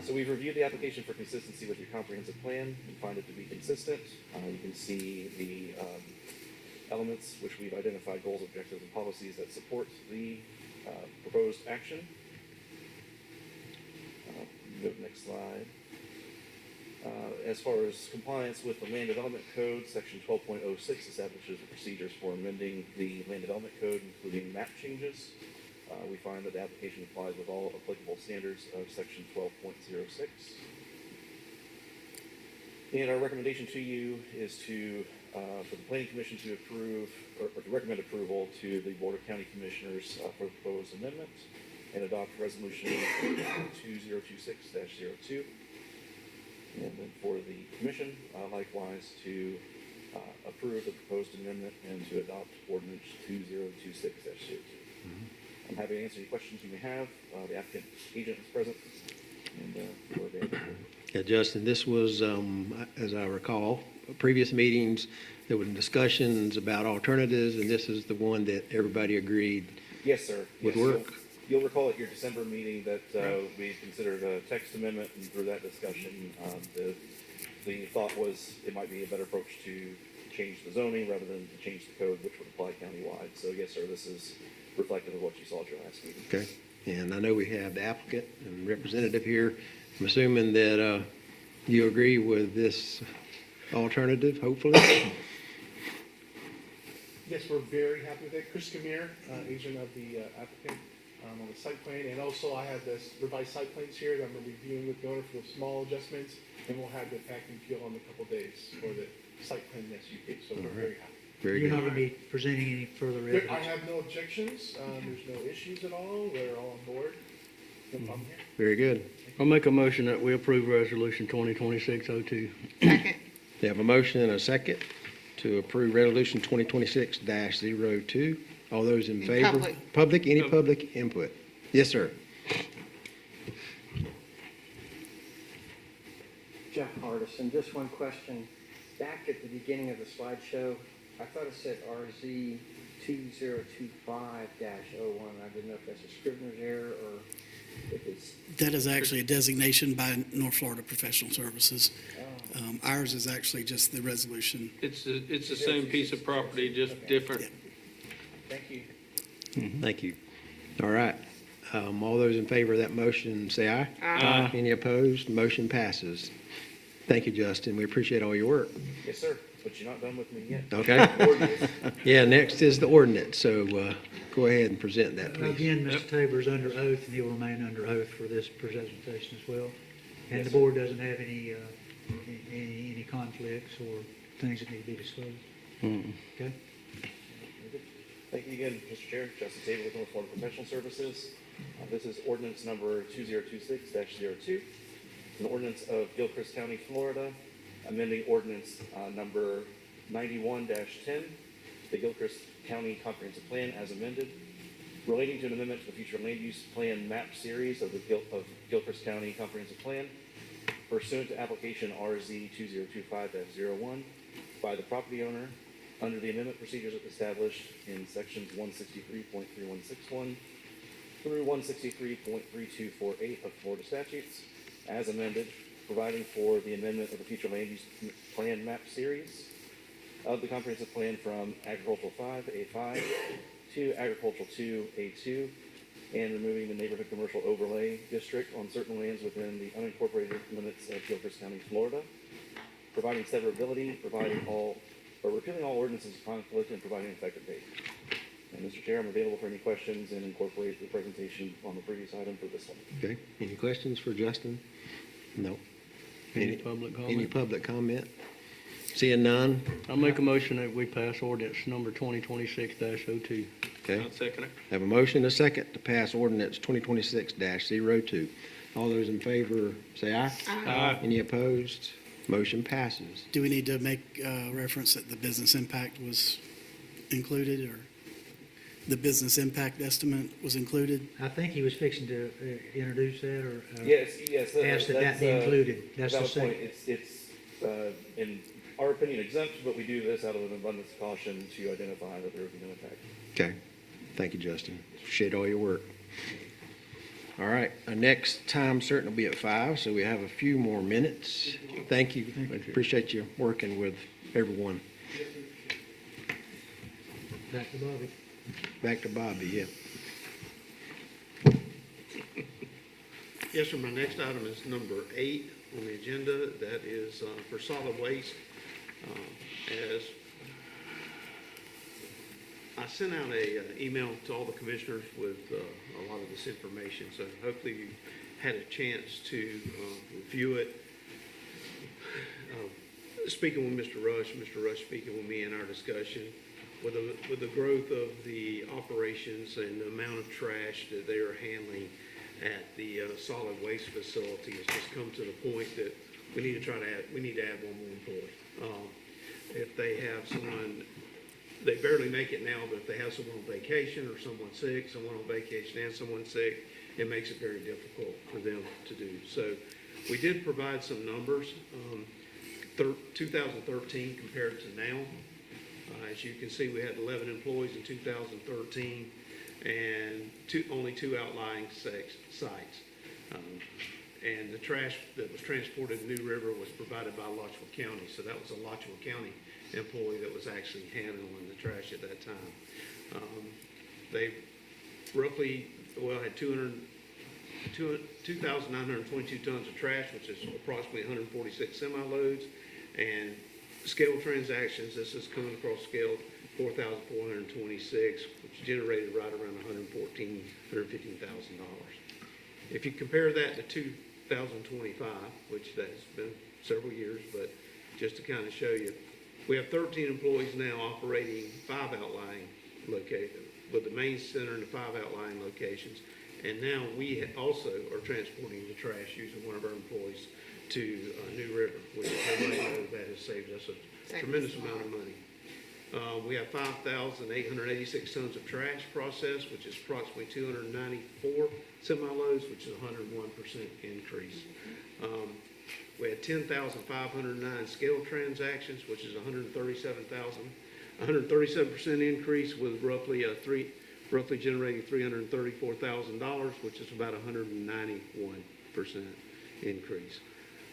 So we've reviewed the application for consistency with your comprehensive plan and find it to be consistent. You can see the elements which we've identified, goals, objectives, and policies that support the proposed action. Go to the next slide. As far as compliance with the Land Development Code, Section 12.06 establishes the procedures for amending the Land Development Code, including map changes. We find that the application complies with all applicable standards of Section 12.06. And our recommendation to you is for the Planning Commission to approve, or to recommend approval to the Board of County Commissioners for the proposed amendment and adopt Resolution 2026-02. And then for the commission, likewise, to approve the proposed amendment and to adopt ordinance 2026-02. I'm happy to answer any questions you may have. The applicant agent is present. And we're available.
Yeah, Justin, this was, as I recall, previous meetings, there were discussions about alternatives, and this is the one that everybody agreed
Yes, sir.
would
Yes,
work.
You'll recall at your December meeting that we considered a text amendment, and through that discussion, the thought was it might be a better approach to change the zoning rather than to change the code, which would apply countywide. So yes, sir, this is reflective of what you saw at your last meeting.
Okay, and I know we have the applicant and representative here. I'm assuming that you agree with this alternative, hopefully?
Yes, we're very happy with it. Chris Camere, agent of the applicant on the site plan, and also I have this revised site plans here that I'm reviewing with the owner for the small adjustments, and we'll have the pack and peel in a couple days for the site plan SUP, so we're very happy.
Very
You're not
good.
going to be presenting any further
I
evidence?
have no objections, there's no issues at all, we're all on board. No problem here.
Very good.
I'll make a motion that we approve Resolution 2026-02.
Second.
We have a motion and a second to approve Resolution 2026-02. All those in favor?
Public.
Public, any public input? Yes, sir.
Jeff Hardison, just one question. Back at the beginning of the slideshow, I thought it said RZ 2025-01. I didn't know if that's a Scrivener's error or if it's...
That is actually a designation by North Florida Professional Services. Ours is actually just the resolution.
It's the same piece of property, just different.
Thank you.
Thank you. All right. All those in favor of that motion, say aye.
Aye.
Any opposed? Motion passes. Thank you, Justin. We appreciate all your work.
Yes, sir, but you're not done with me yet.
Okay?
Ordinance.
Yeah, next is the ordinance, so go ahead and present that, please.
Again, Mr. Tabor is under oath, and he will remain under oath for this presentation as well. And the board doesn't have any conflicts or things that need to be disclosed. Okay?
Thank you again, Mr. Chair. Justin Tabor with North Florida Professional Services. This is ordinance number 2026-02, an ordinance of Gilchrist County, Florida, amending ordinance number 91-10, the Gilchrist County Comprehensive Plan as amended, relating to an amendment to the future land use plan map series of the Gilchrist County Comprehensive Plan pursuant to application RZ 2025-01 by the property owner under the amendment procedures established in sections 163.3161 through 163.3248 of Florida statutes, as amended, providing for the amendment of the future land use plan map series of the comprehensive plan from agricultural 5, A5, to agricultural 2, A2, and removing the neighborhood commercial overlay district on certain lands within the unincorporated limits of Gilchrist County, Florida, providing severability, repealing all ordinances of conflict, and providing an effective date. And Mr. Chair, I'm available for any questions and incorporate the presentation on the previous item for this one.
Okay, any questions for Justin? No.
Any public comment?
Any public comment? Seeing none?
I'll make a motion that we pass ordinance number 2026-02.
Okay,
I'll second it.
have a motion and a second to pass ordinance 2026-02. All those in favor, say aye.
Aye.
Any opposed? Motion passes.
Do we need to make reference that the business impact was included, or the business impact estimate was included?
I think he was fixing to introduce that or
Yes.
ask that that be included. That's the
Valid point.
second.
It's in our opinion exempt, but we do this out of an abundance of caution to identify that there would be no impact.
Okay, thank you, Justin. Appreciate all your work. All right, our next time certain will be at 5, so we have a few more minutes. Thank you. Appreciate you working with everyone.
Back to Bobby.
Back to Bobby, yeah.
Yes, sir, my next item is number 8 on the agenda. That is for solid waste. As I sent out a email to all the commissioners with a lot of this information, so hopefully you had a chance to review it. Speaking with Mr. Rush speaking with me in our discussion, with the growth of the operations and the amount of trash that they are handling at the solid waste facility, it's just come to the point that we need to add one more employee. If they have someone, they barely make it now, but if they have someone on vacation or someone sick, someone on vacation and someone sick, it makes it very difficult for them to do. So we did provide some numbers, 2013 compared to now. As you can see, we had 11 employees in 2013 and only 2 outlying sites. And the trash that was transported in New River was provided by Alachua County. So that was a Alachua County employee that was actually handling the trash at that time. They roughly, had 2,922 tons of trash, which is approximately 146 semi-loads. And scale transactions, this is coming across scale 4,426, which generated right around $115,000. If you compare that to 2025, which that's been several years, but just to kind of show you, we have 13 employees now operating 5 outlying locations, with the main center and the 5 outlying locations. And now we also are transporting the trash using one of our employees to New River, which everybody knows that has saved us a tremendous amount of money. We have 5,886 tons of trash processed, which is approximately 294 semi-loads, which is a 101% increase. We had 10,509 scale transactions, which is 137% increase, with roughly generating $334,000, which is about 191% increase.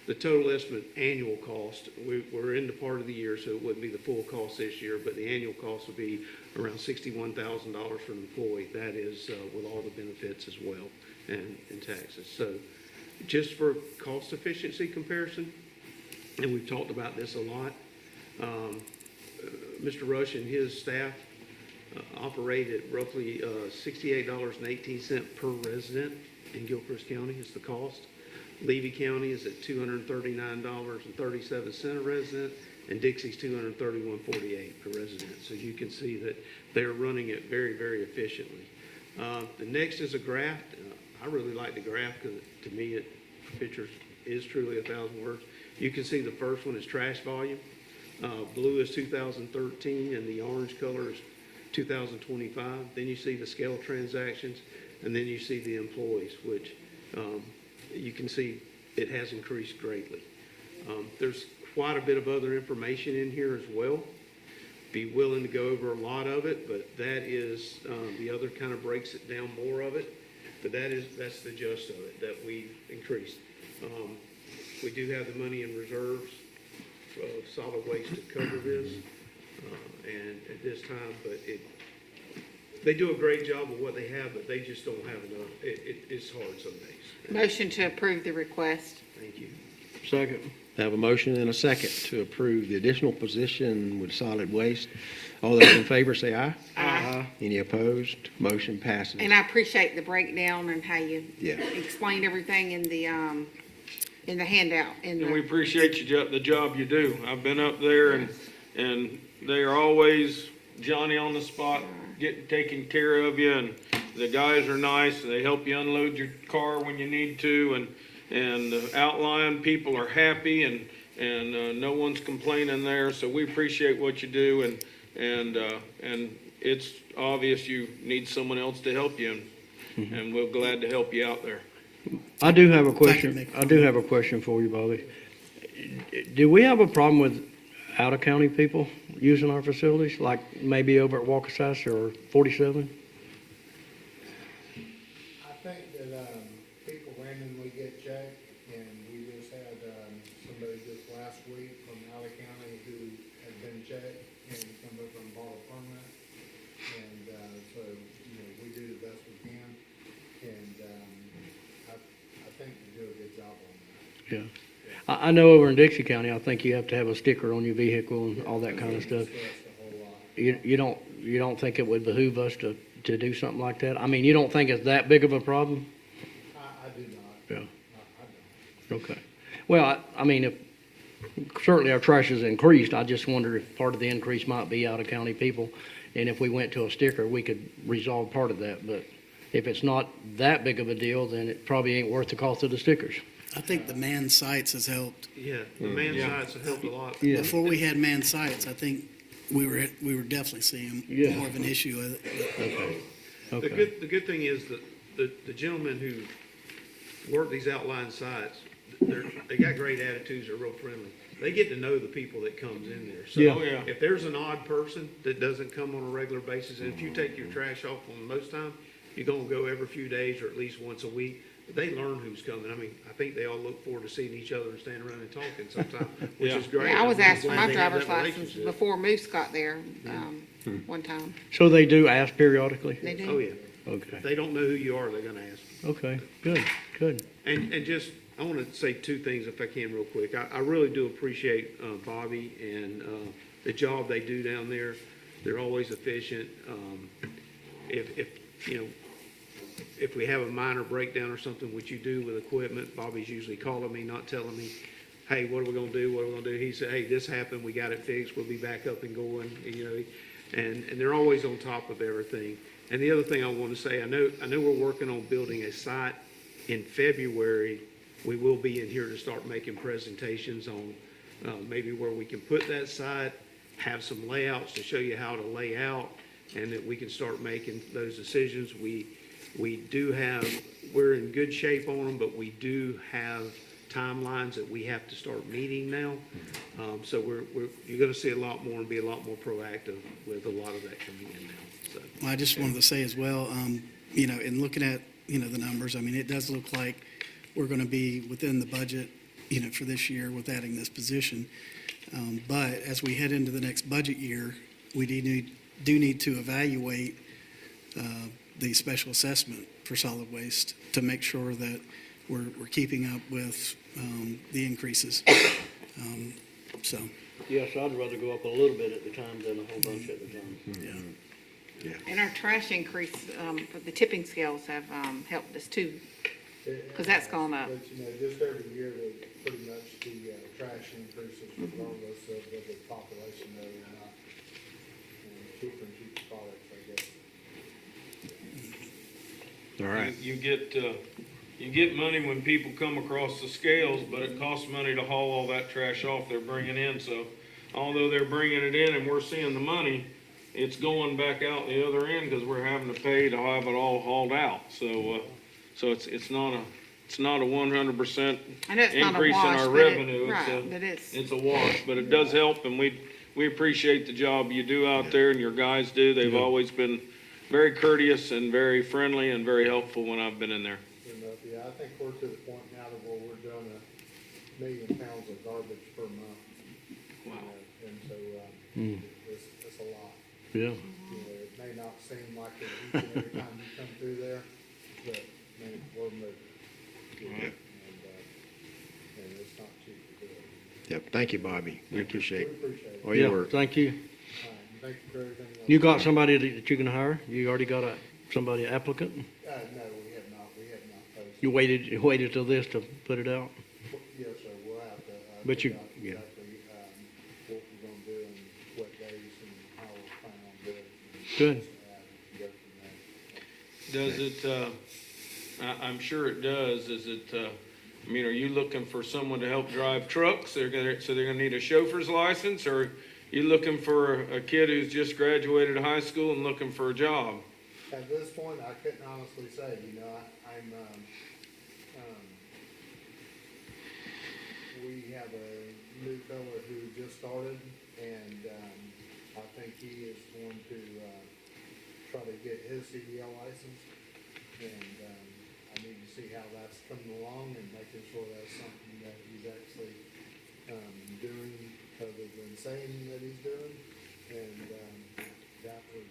The total estimate annual cost, we're in the part of the year, so it wouldn't be the full cost this year, but the annual cost would be around $61,000 for an employee. That is with all the benefits as well and taxes. So just for cost efficiency comparison, and we've talked about this a lot, Mr. Rush and his staff operate at roughly $68.18 per resident in Gilchrist County is the cost. Levy County is at $239.37 a resident, and Dixie's $231.48 per resident. So you can see that they're running it very, very efficiently. The next is a graph. I really like the graph because to me, pictures is truly 1,000 words. You can see the first one is trash volume. Blue is 2013, and the orange color is 2025. Then you see the scale transactions, and then you see the employees, which you can see it has increased greatly. There's quite a bit of other information in here as well. Be willing to go over a lot of it, but that is the other kind of breaks it down more of it. But that's the gist of it that we've increased. We do have the money in reserves of solid waste to cover this, and at this time, but they do a great job of what they have, but they just don't have enough. It's hard some days.
Motion to approve the request.
Thank you.
Second.
I have a motion and a second to approve the additional position with solid waste. All those in favor say aye.
Aye.
Any opposed? Motion passes.
And I appreciate the breakdown and how you
Yeah.
explained everything in the handout.
And we appreciate the job you do. I've been up there and they are always Johnny on the spot, taking care of you, and the guys are nice. They help you unload your car when you need to, and the outlying people are happy, and no one's complaining there. So we appreciate what you do, and it's obvious you need someone else to help you, and we're glad to help you out there.
I do have a question. I do have a question for you, Bobby. Do we have a problem with out-of-county people using our facilities, like maybe over at Waukesha or 47?
I think that people randomly get checked, and we just had somebody just last week from Alley County who had been checked and come over and bought a permit. And so, we do the best we can. And I think you do a good job on that.
Yeah. I know over in Dixie County, I think you have to have a sticker on your vehicle and all that kind of stuff.
Stressed a whole lot.
You don't think it would behoove us to do something like that? I mean, you don't think it's that big of a problem?
I do not.
Yeah.
I don't.
Okay. Well, I mean, if, certainly our trash has increased. I just wonder if part of the increase might be out of county people. And if we went to a sticker, we could resolve part of that. But if it's not that big of a deal, then it probably ain't worth the cost of the stickers.
I think the manned sites has helped.
Yeah, the man sites have helped a lot.
Yeah.
Before we had manned sites, I think we were definitely seeing
Yeah.
more of an issue with it.
Okay.
The
Okay.
the good thing is that the gentlemen who work these outlying sites, they got great attitudes, they're real friendly. They get to know the people that comes in there. So
Yeah.
Oh, yeah.
if there's an odd person that doesn't come on a regular basis, and if you take your trash off on most time, you're gonna go every few days or at least once a week. But they learn who's coming. I mean, I think they all look forward to seeing each other and standing around and talking sometimes, which
Yeah.
is great.
Yeah, I was
mean, I'm
asked for
glad
my
they have
driver's
that
license
relationship.
before Moose got there, one time.
So they do ask periodically?
They do.
Oh, yeah.
Okay.
If they don't know who you are, they're gonna ask.
Okay. Good. Good.
And just, I want to say two things if I can real quick. I really do appreciate Bobby and the job they do down there. They're always efficient. If we have a minor breakdown or something, which you do with equipment, Bobby's usually calling me, not telling me, hey, what are we gonna do? What are we gonna do? He said, hey, this happened, we got it fixed, we'll be back up and going, you know. And they're always on top of everything. And the other thing I want to say, I know we're working on building a site in February. We will be in here to start making presentations on maybe where we can put that site, have some layouts to show you how to lay out, and that we can start making those decisions. We're in good shape on them, but we do have timelines that we have to start meeting now. So you're gonna see a lot more and be a lot more proactive with a lot of that coming in now, so.
Well, I just wanted to say as well, in looking at, the numbers, I mean, it does look like we're going to be within the budget, for this year with adding this position. But as we head into the next budget year, we do need to evaluate the special assessment for solid waste to make sure that we're keeping up with the increases. So,
Yes, I'd rather go up a little bit at the time than a whole bunch at the time.
yeah.
And our trash increase, the tipping scales have helped us too, because that's gone up.
But, just every year, pretty much the trash increases regardless of the population there or not. And cheaper and cheaper products, I guess.
All right.
You get money when people come across the scales, but it costs money to haul all that trash off they're bringing in. So although they're bringing it in and we're seeing the money, it's going back out the other end because we're having to pay to have it all hauled out. So it's not a 100%
I know it's not a
increase in
wash,
our
but it-
revenue.
right, but it's-
It's a wash, but it does help, and we appreciate the job you do out there and your guys do. They've always been very courteous and very friendly and very helpful when I've been in there.
I think we're to the point now that where we're doing 1 million pounds of garbage per month.
Wow.
And so, it's a lot.
Yeah.
It may not seem like it each and every time you come through there, but, man, we're moving.
Right.
And it's not cheap to do it.
Yep. Thank you, Bobby. We appreciate
We appreciate it.
all your
Yeah,
work.
thank you.
All right, and thank you for everything. else.
You got somebody that you can hire? You already got somebody applicant?
No, we have not posted.
You waited till this to put it out?
Yes, sir, we'll have to.
But
figure
you-
out
yeah.
Exactly, what we're gonna do and what days and how we're planning on doing it.
Good.
And go from there.
Does it, I'm sure it does, are you looking for someone to help drive trucks? So they're gonna need a chauffeur's license, or you looking for a kid who's just graduated high school and looking for a job?
At this point, I couldn't honestly say, we have a new fella who just started, and, I think he is going to, try to get his CDL license. And, I need to see how that's coming along and making sure that's something that he's actually, doing other than saying that he's doing. And, that would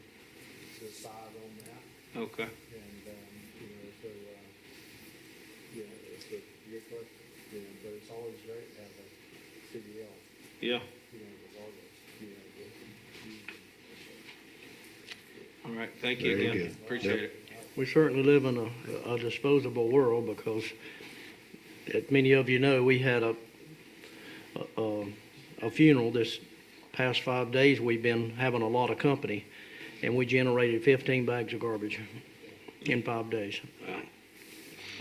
decide on that.
Okay.
And, so, if the
get collected, you know, but it's always great to have a CDL,
Yeah,
you know, regardless, you know,
all right, thank you
Very
again,
good.
appreciate it.
We certainly live in a disposable world because, as many of you know, we had a funeral this past 5 days. We've been having a lot of company, and we generated 15 bags of garbage in 5 days.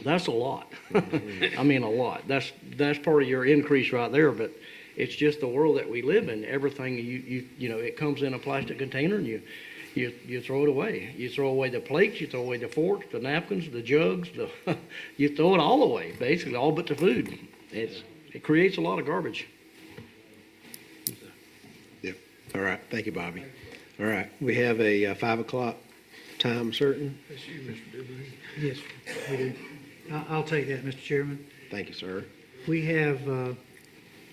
That's a lot. I mean, a lot. That's part of your increase right there, but it's just the world that we live in. Everything, you know, it comes in a plastic container and you throw it away. You throw away the plates, you throw away the forks, the napkins, the jugs, you throw it all away, basically, all but the food. It creates a lot of garbage.
Yep. All right, thank you, Bobby. All right, we have a 5 o'clock time certain.
Yes, we do. I'll take that, Mr. Chairman.
Thank you, sir.
We have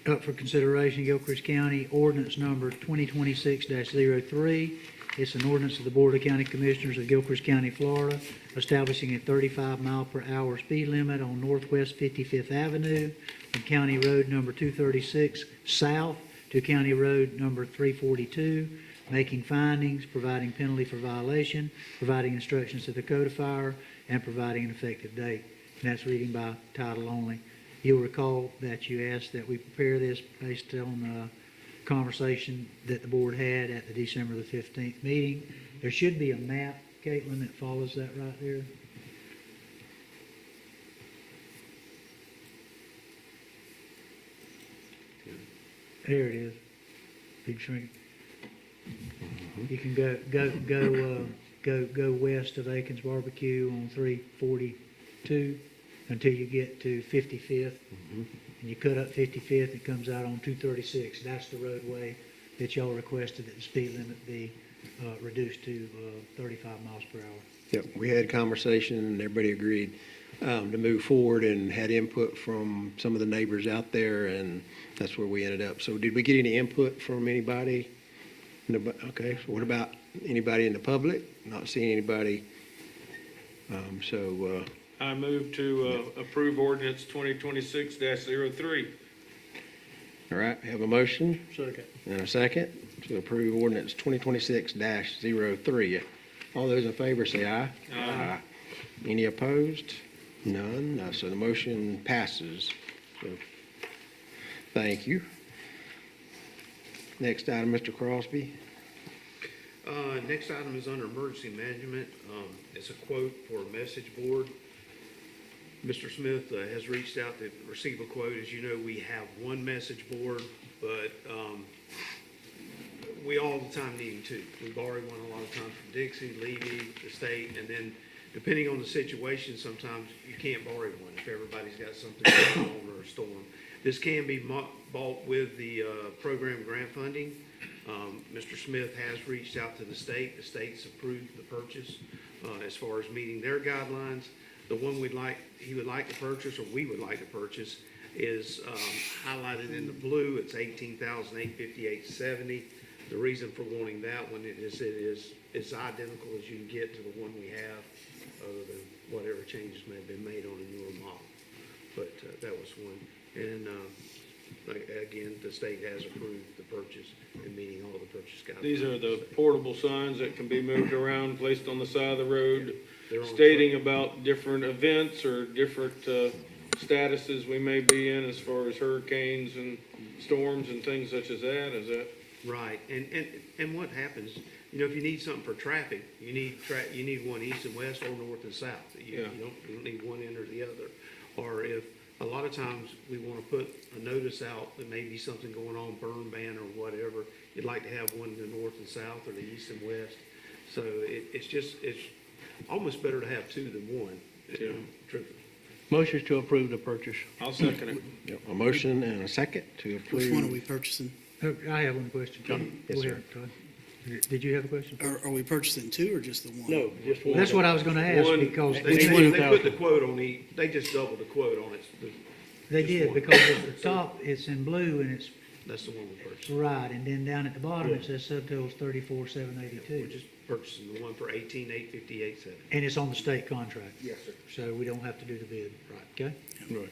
up for consideration Gilchrist County Ordinance Number 2026-03. It's an ordinance of the Board of County Commissioners of Gilchrist County, Florida, establishing a 35-mile-per-hour speed limit on Northwest 55th Avenue from County Road Number 236 south to County Road Number 342, making findings, providing penalty for violation, providing instructions to the codifier, and providing an effective date. And that's reading by title only. You'll recall that you asked that we prepare this based on conversation that the board had at the December the 15th meeting. There should be a map, Caitlin, that follows that right there. There it is. Big shrink. You can go west of Aiken's Barbecue on 342 until you get to 55th. And you cut up 55th, it comes out on 236. That's the roadway that y'all requested that the speed limit be reduced to 35 miles per hour.
Yep, we had conversation and everybody agreed to move forward and had input from some of the neighbors out there, and that's where we ended up. So did we get any input from anybody? Okay, so what about anybody in the public? Not seeing anybody.
I move to approve ordinance 2026-03.
All right, have a motion
Second.
and a second to approve ordinance 2026-03. All those in favor say aye. Aye. Any opposed? None. So the motion passes. So, thank you. Next item, Mr. Crosby.
Next item is under emergency management. It's a quote for a message board. Mr. Smith has reached out to receive a quote. As you know, we have one message board, but we all the time need two. We borrow one a lot of times from Dixie, Levy, the state, and then depending on the situation, sometimes you can't borrow one if everybody's got something going on or a storm. This can be bought with the program grant funding. Mr. Smith has reached out to the state. The state's approved the purchase as far as meeting their guidelines. The one he would like to purchase, or we would like to purchase, is highlighted in the blue. It's $18,858.70. The reason for wanting that one is it's identical as you can get to the one we have, other than whatever changes may have been made on a newer model. But that was one. And again, the state has approved the purchase and meeting all the purchase guidelines.
These are the portable signs that can be moved around, placed on the side of the road,
They're on
stating about different events or different statuses we may be in as far as hurricanes and storms and things such as that. Is that?
Right, and what happens, you know, if you need something for traffic, you need one east and west or north and south. You don't need one end or the other. Or if, a lot of times, we want to put a notice out that may be something going on, burn ban or whatever, you'd like to have one in the north and south or the east and west. So it's almost better to have two than one, truthfully.
Motion to approve the purchase.
I'll second it.
Yep, a motion and a second to approve.
Which one are we purchasing?
Oh, I have one question.
Yes,
Go
sir.
ahead, Todd. Did you have a question?
Are we purchasing two or just the one?
No, just one.
That's what I was gonna ask,
One.
because
They
they
put the quote on they just doubled the quote on it. Just
did,
one.
because at the top, it's in blue and it's
That's the one we purchased.
right, and then down at the bottom, it says subtotals
We're
$34,782.
just purchasing the one for $18,858.70.
And it's on the state contract,
Yes, sir.
so we don't have to do the bid.
Right.
Okay?
Right.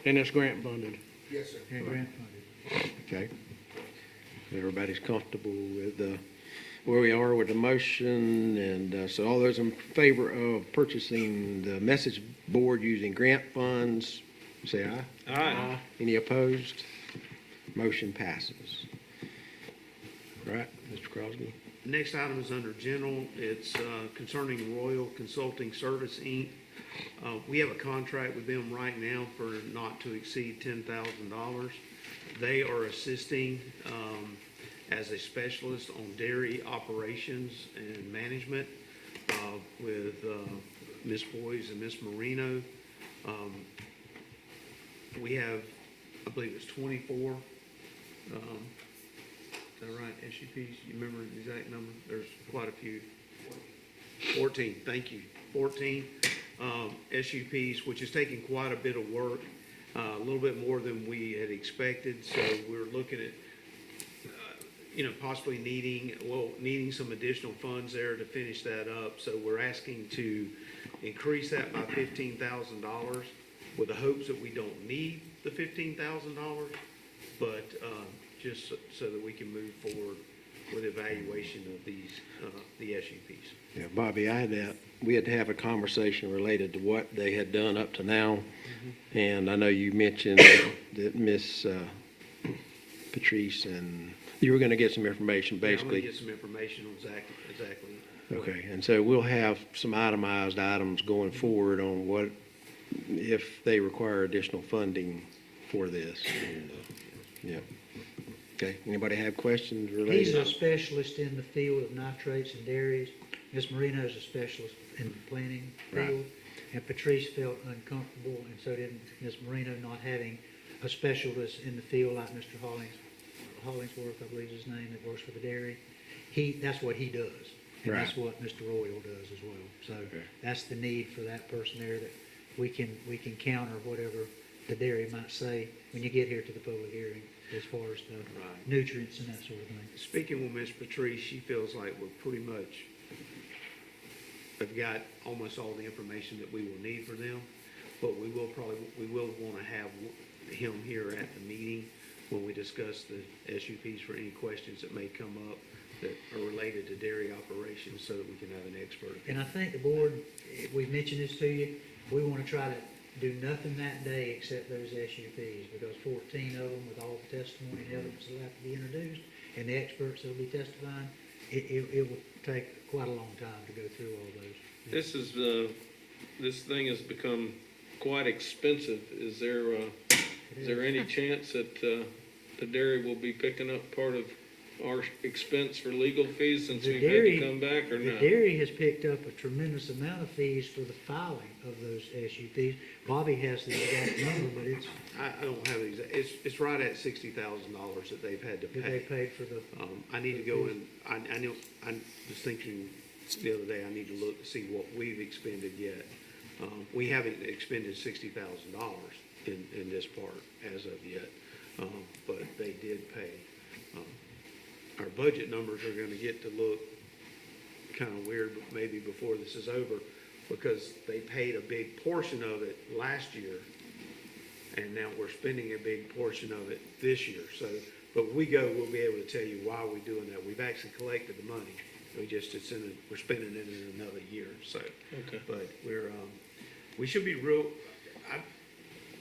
And it's grant funded.
Yes, sir.
and grant funded.
Okay. Everybody's comfortable with where we are with the motion, and so all those in favor of purchasing the message board using grant funds, say aye.
Aye.
Any opposed? Motion passes. Right, Mr. Crosby?
Next item is under general. It's concerning Royal Consulting Service, Inc. We have a contract with them right now for not to exceed $10,000. They are assisting as a specialist on dairy operations and management with Ms. Boys and Ms. Marino. We have, I believe it's 24. Is that right, SUPs? You remember the exact number? There's quite a few. 14, thank you. 14 SUPs, which is taking quite a bit of work, a little bit more than we had expected. So we're looking at, possibly needing some additional funds there to finish that up. So we're asking to increase that by $15,000 with the hopes that we don't need the $15,000, but just so that we can move forward with evaluation of these, the SUPs.
Yeah, Bobby, we had to have a conversation related to what they had done up to now. And I know you mentioned that Miss Patrice, and you were gonna get some information,
Yeah, I'm
basically.
gonna get some information on exactly.
Okay, and so we'll have some itemized items going forward on what, if they require additional funding for this. And, yeah. Okay, anybody have questions
He's
related?
a specialist in the field of nitrates and dairies. Ms. Marino's a specialist in the planning
Right.
field. And Patrice felt uncomfortable, and so did Ms. Marino, not having a specialist in the field like Mr. Hollingsworth, I believe is his name, that works for the dairy. That's what he does. And that's what Mr. Royal does as well. So that's the need for that person there, that we can counter whatever the dairy might say when you get here to the public hearing, as far as the nutrients and that sort of thing.
Speaking with Ms. Patrice, she feels like we're pretty much, have got almost all the information that we will need for them, but we will want to have him here at the meeting when we discuss the SUPs for any questions that may come up that are related to dairy operations, so that we can have an expert.
And I think the board, we mentioned this to you, we want to try to do nothing that day except those SUPs, because 14 of them, with all the testimony and evidence that'll have to be introduced, and the experts that'll be testifying, it will take quite a long time to go through all those.
This thing has become quite expensive. Is there any chance that the dairy will be picking up part of our expense for legal fees since we've had to come back, or
The
not?
dairy has picked up a tremendous amount of fees for the filing of those SUPs. Bobby has the exact number, but it's,
I don't have the exact, it's right at $60,000 that they've had to
that they
pay.
paid for the,
I need to go in, I know, I was thinking the other day, I need to look to see what we've expended yet. We haven't expended $60,000 in this part as of yet, but they did pay. Our budget numbers are gonna get to look kind of weird, but maybe before this is over, because they paid a big portion of it last year, and now we're spending a big portion of it this year. So, but when we go, we'll be able to tell you why we're doing that. We've actually collected the money. We're spending it in another year, so.
Okay.
But we should be real,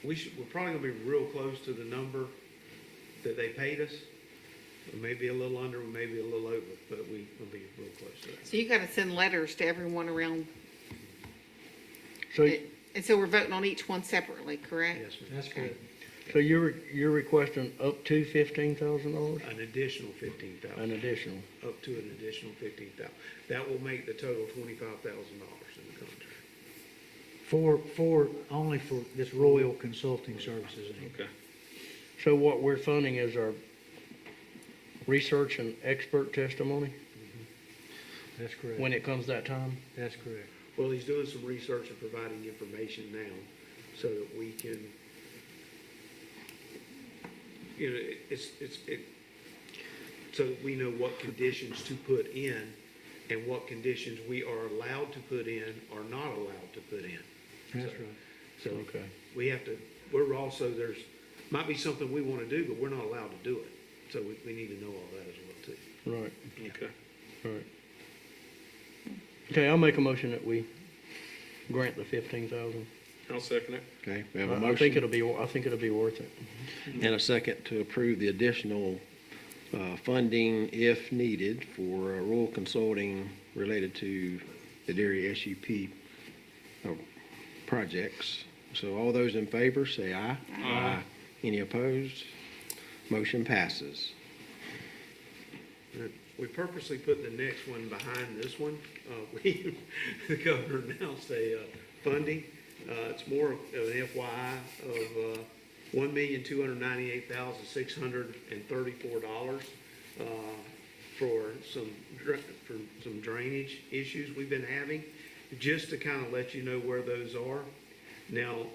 we're probably gonna be real close to the number that they paid us. We may be a little under, we may be a little over, but we'll be real close to that.
So you gotta send letters to everyone around,
So,
and so we're voting on each one separately, correct?
Yes, ma'am.
that's good.
so you're requesting up to $15,000?
An additional 15,000.
An additional.
Up to an additional 15,000. That will make the total $25,000 in the contract.
Only for this Royal Consulting Services, Inc.
Okay.
So what we're funding is our research and expert testimony
That's correct.
when it comes that time?
That's correct.
Well, he's doing some research and providing information now so that we can, so that we know what conditions to put in and what conditions we are allowed to put in or not allowed to put in.
That's right.
So
Okay.
we have to we're also, might be something we want to do, but we're not allowed to do it. So we need to know all that as well too.
Right,
Okay.
right. Okay, I'll make a motion that we grant the 15,000.
I'll second it.
Okay, we have a
I think
motion
I think it'll be worth it.
and a second to approve the additional funding if needed for rural consulting related to the dairy SUP projects. So all those in favor, say aye. Aye. Any opposed? Motion passes.
We purposely put the next one behind this one. The governor announced a funding. It's more of an FYI of $1,298,634 for some drainage issues we've been having, just to kind of let you know where those are. Now,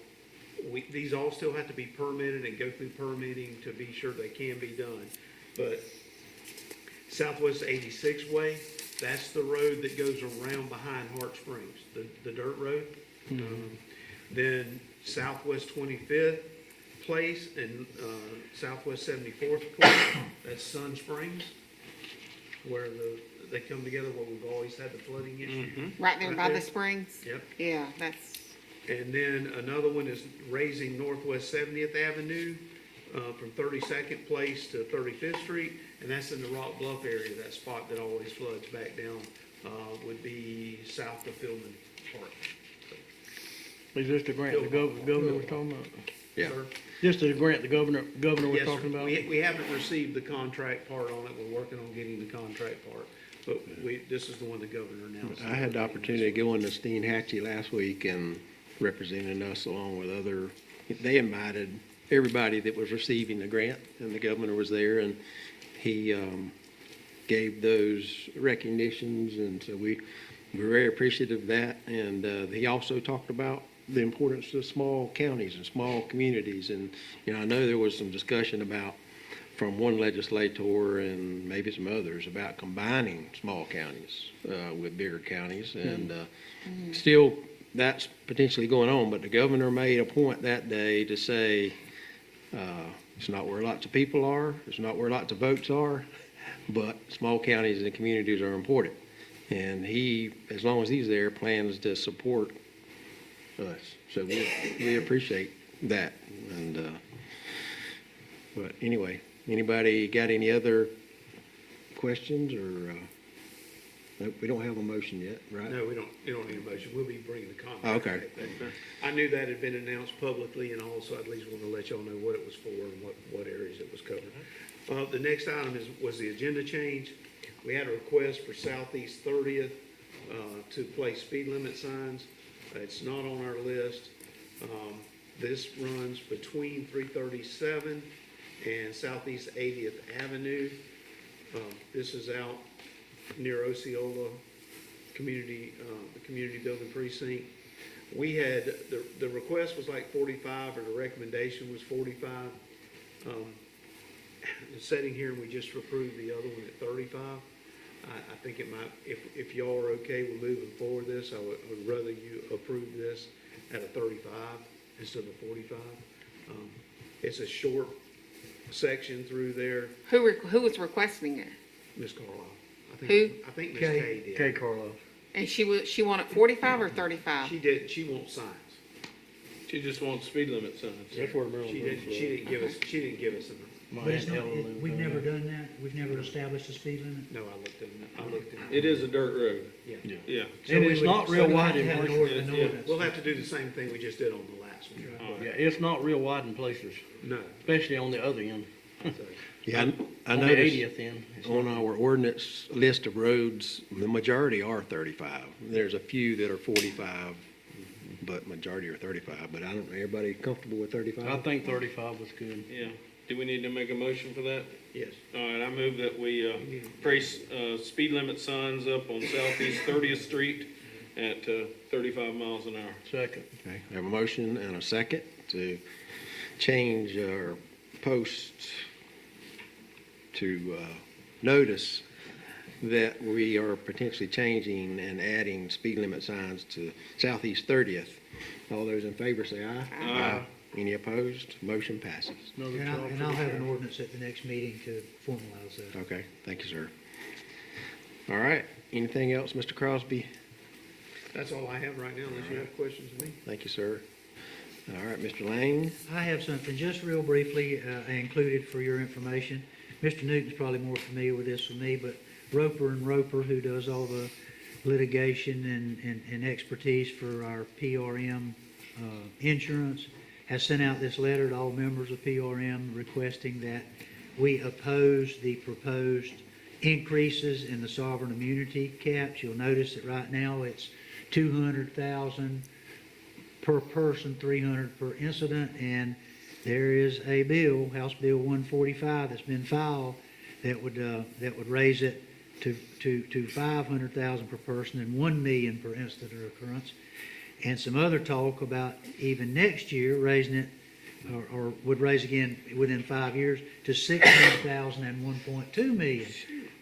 these all still have to be permitted and go through permitting to be sure they can be done. But Southwest 86 Way, that's the road that goes around behind Hart Springs, the dirt road. Then Southwest 25th Place and Southwest 74th Place, that's Sun Springs, where they come together where we've always had the flooding issue.
Right there by the springs?
Yep.
Yeah, that's,
And then another one is raising Northwest 70th Avenue from 32nd Place to 35th Street, and that's in the Rock Bluff area. That spot that always floods back down would be south of Fieldman Park.
Is this the grant the governor was talking about?
Yeah.
Sir?
Just the grant the governor was
Yes, sir.
talking about?
We haven't received the contract part on it. We're working on getting the contract part, but this is the one the governor announced.
I had the opportunity to go into Steinhatchee last week and representing us along with they invited everybody that was receiving the grant, and the governor was there, and he gave those recognitions, and so we're very appreciative of that. And he also talked about the importance of small counties and small communities. And, I know there was some discussion from one legislator and maybe some others about combining small counties with bigger counties. And still, that's potentially going on, but the governor made a point that day to say, it's not where lots of people are, it's not where lots of votes are, but small counties and communities are important. And he, as long as he's there, plans to support us. So we appreciate that. And but anyway, anybody got any other questions or? Nope, we don't have a motion yet, right?
No, we don't need a motion. We'll be bringing the contract.
Oh, okay.
I knew that had been announced publicly, and also I'd at least want to let y'all know what it was for and what areas it was covering. The next item was the agenda change. We had a request for Southeast 30th to place speed limit signs. It's not on our list. This runs between 337 and Southeast 80th Avenue. This is out near Osceola community, the community building precinct. We had, the request was like 45, or the recommendation was 45. Sitting here, and we just approved the other one at 35. I think it might, if y'all are okay with moving forward this, I would rather you approve this at a 35 instead of 45. It's a short section through there.
who was requesting it?
Miss Carlisle.
Who?
I think Miss Kay did.
Kay Carlos.
And she wanted 45 or 35?
She wants signs.
She just wants speed limit signs.
That's where Maryland.
She didn't give us enough.
But it's not, we've never done that? We've never established a speed limit?
No, I looked in
It is a dirt road.
Yeah.
Yeah.
And it's not real wide in
Have an
places.
ordinance.
We'll have to do the same thing we just did on the last one.
Yeah, it's not real wide in places,
No.
especially on the other end,
So,
Yeah, I
on the
noticed
80th end. It's
on
not-
our ordinance list of roads, the majority are 35. There's a few that are 45, but majority are 35. But I don't know, everybody comfortable with 35?
I think 35 was good.
Yeah. Do we need to make a motion for that?
yes.
All right, I move that we place speed limit signs up on Southeast 30th Street at 35 miles an hour.
Second.
Okay, I have a motion and a second to change our posts to notice that we are potentially changing and adding speed limit signs to Southeast 30th. All those in favor say aye.
Aye.
Any opposed? Motion passes.
And I'll have an ordinance at the next meeting to formalize that.
Okay, thank you, sir. All right, anything else, Mr. Crosby?
That's all I have right now, unless you have questions of me.
Thank you, sir. All right, Mr. Lang?
I have something just real briefly I included for your information. Mr. Newton's probably more familiar with this than me, but Roper and Roper, who does all the litigation and expertise for our PRM insurance, has sent out this letter to all members of PRM requesting that we oppose the proposed increases in the sovereign immunity caps. You'll notice that right now it's $200,000 per person, $300 per incident, and there is a bill, House Bill 145, that's been filed that would raise it to $500,000 per person and $1 million per incident or occurrence, and some other talk about even next year raising it, or would raise again within 5 years to $600,000 and $1.2 million.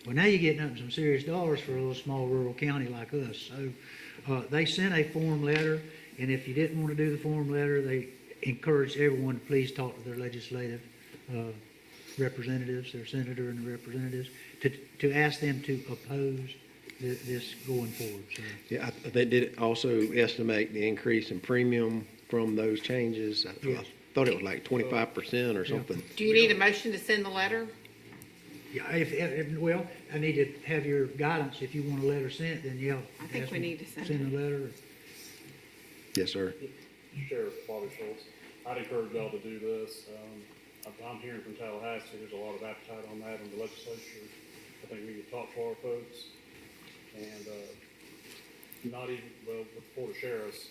Well, now you're getting up to some serious dollars for a little small rural county like us. So they sent a form letter, and if you didn't want to do the form letter, they encouraged everyone to please talk to their legislative representatives, their senator and the representatives, to ask them to oppose this going forward. So,
Yeah, they did also estimate the increase in premium from those changes. I thought it was like 25% or something.
Do you need a motion to send the letter?
yeah, well, I need to have your guidance. If you want a letter sent, then yeah.
I think
ask
we
me
need to send
send a letter.
Yes, sir.
Sheriff Bobby Schultz, I'd encourage y'all to do this. I'm hearing from Tallahassee, there's a lot of appetite on that in the legislature. I think we need to talk to our folks. And not even, well, with the Board of Sheriffs,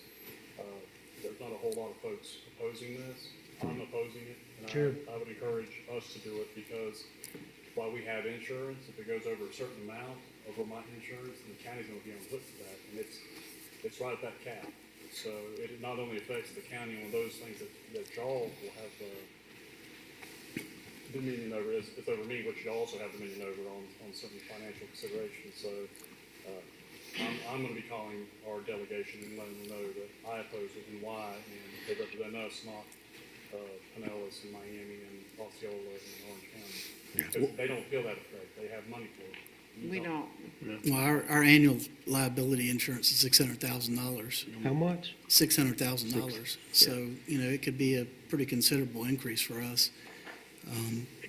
there's not a whole lot of folks opposing this. I'm opposing it. And
Sure.
I would encourage us to do it because while we have insurance, if it goes over a certain amount of Vermont insurance, then the county's gonna be on the hook for that. And it's right at that cap. So it not only affects the county on those things that y'all will have dominion over, it's over me, which you also have dominion over on certain financial considerations. So I'm going to be calling our delegation and letting them know that I oppose it and why, and they represent us, not Pinellas and Miami and Osceola and Orange County. Because they don't feel that effect. They have money for it.
We don't.
Well, our annual liability insurance is $600,000.
How much?
$600,000. So, it could be a pretty considerable increase for us.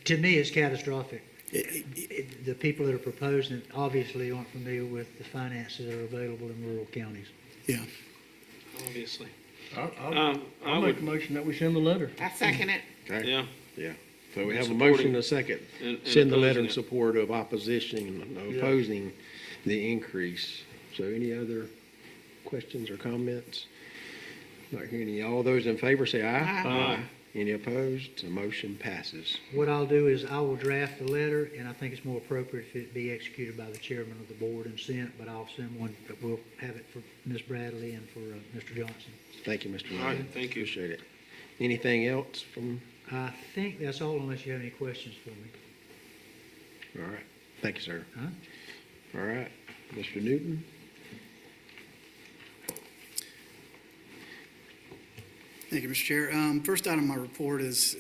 To me, it's catastrophic. The people that are proposing it obviously aren't familiar with the finances that are available in rural counties.
Yeah.
Obviously.
I'll make a motion that we send the letter.
I second it.
Okay.
Yeah.
Yeah. So we have a
Supporting-
motion, and a second.
and
Send the letter in
opposing it.
support of opposition, opposing the increase. So any other questions or comments? Not hearing any. All those in favor say aye.
Aye.
Any opposed? The motion passes.
What I'll do is I will draft the letter, and I think it's more appropriate if it be executed by the chairman of the board and sent, but I'll send one, but we'll have it for Ms. Bradley and for Mr. Johnson.
Thank you, Mr.
All right,
Lang.
thank you.
Appreciate it. Anything else from,
I think that's all unless you have any questions for me.
all right. Thank you, sir.
Huh?
All right. Mr. Newton?
Thank you, Mr. Chair. First item on my report is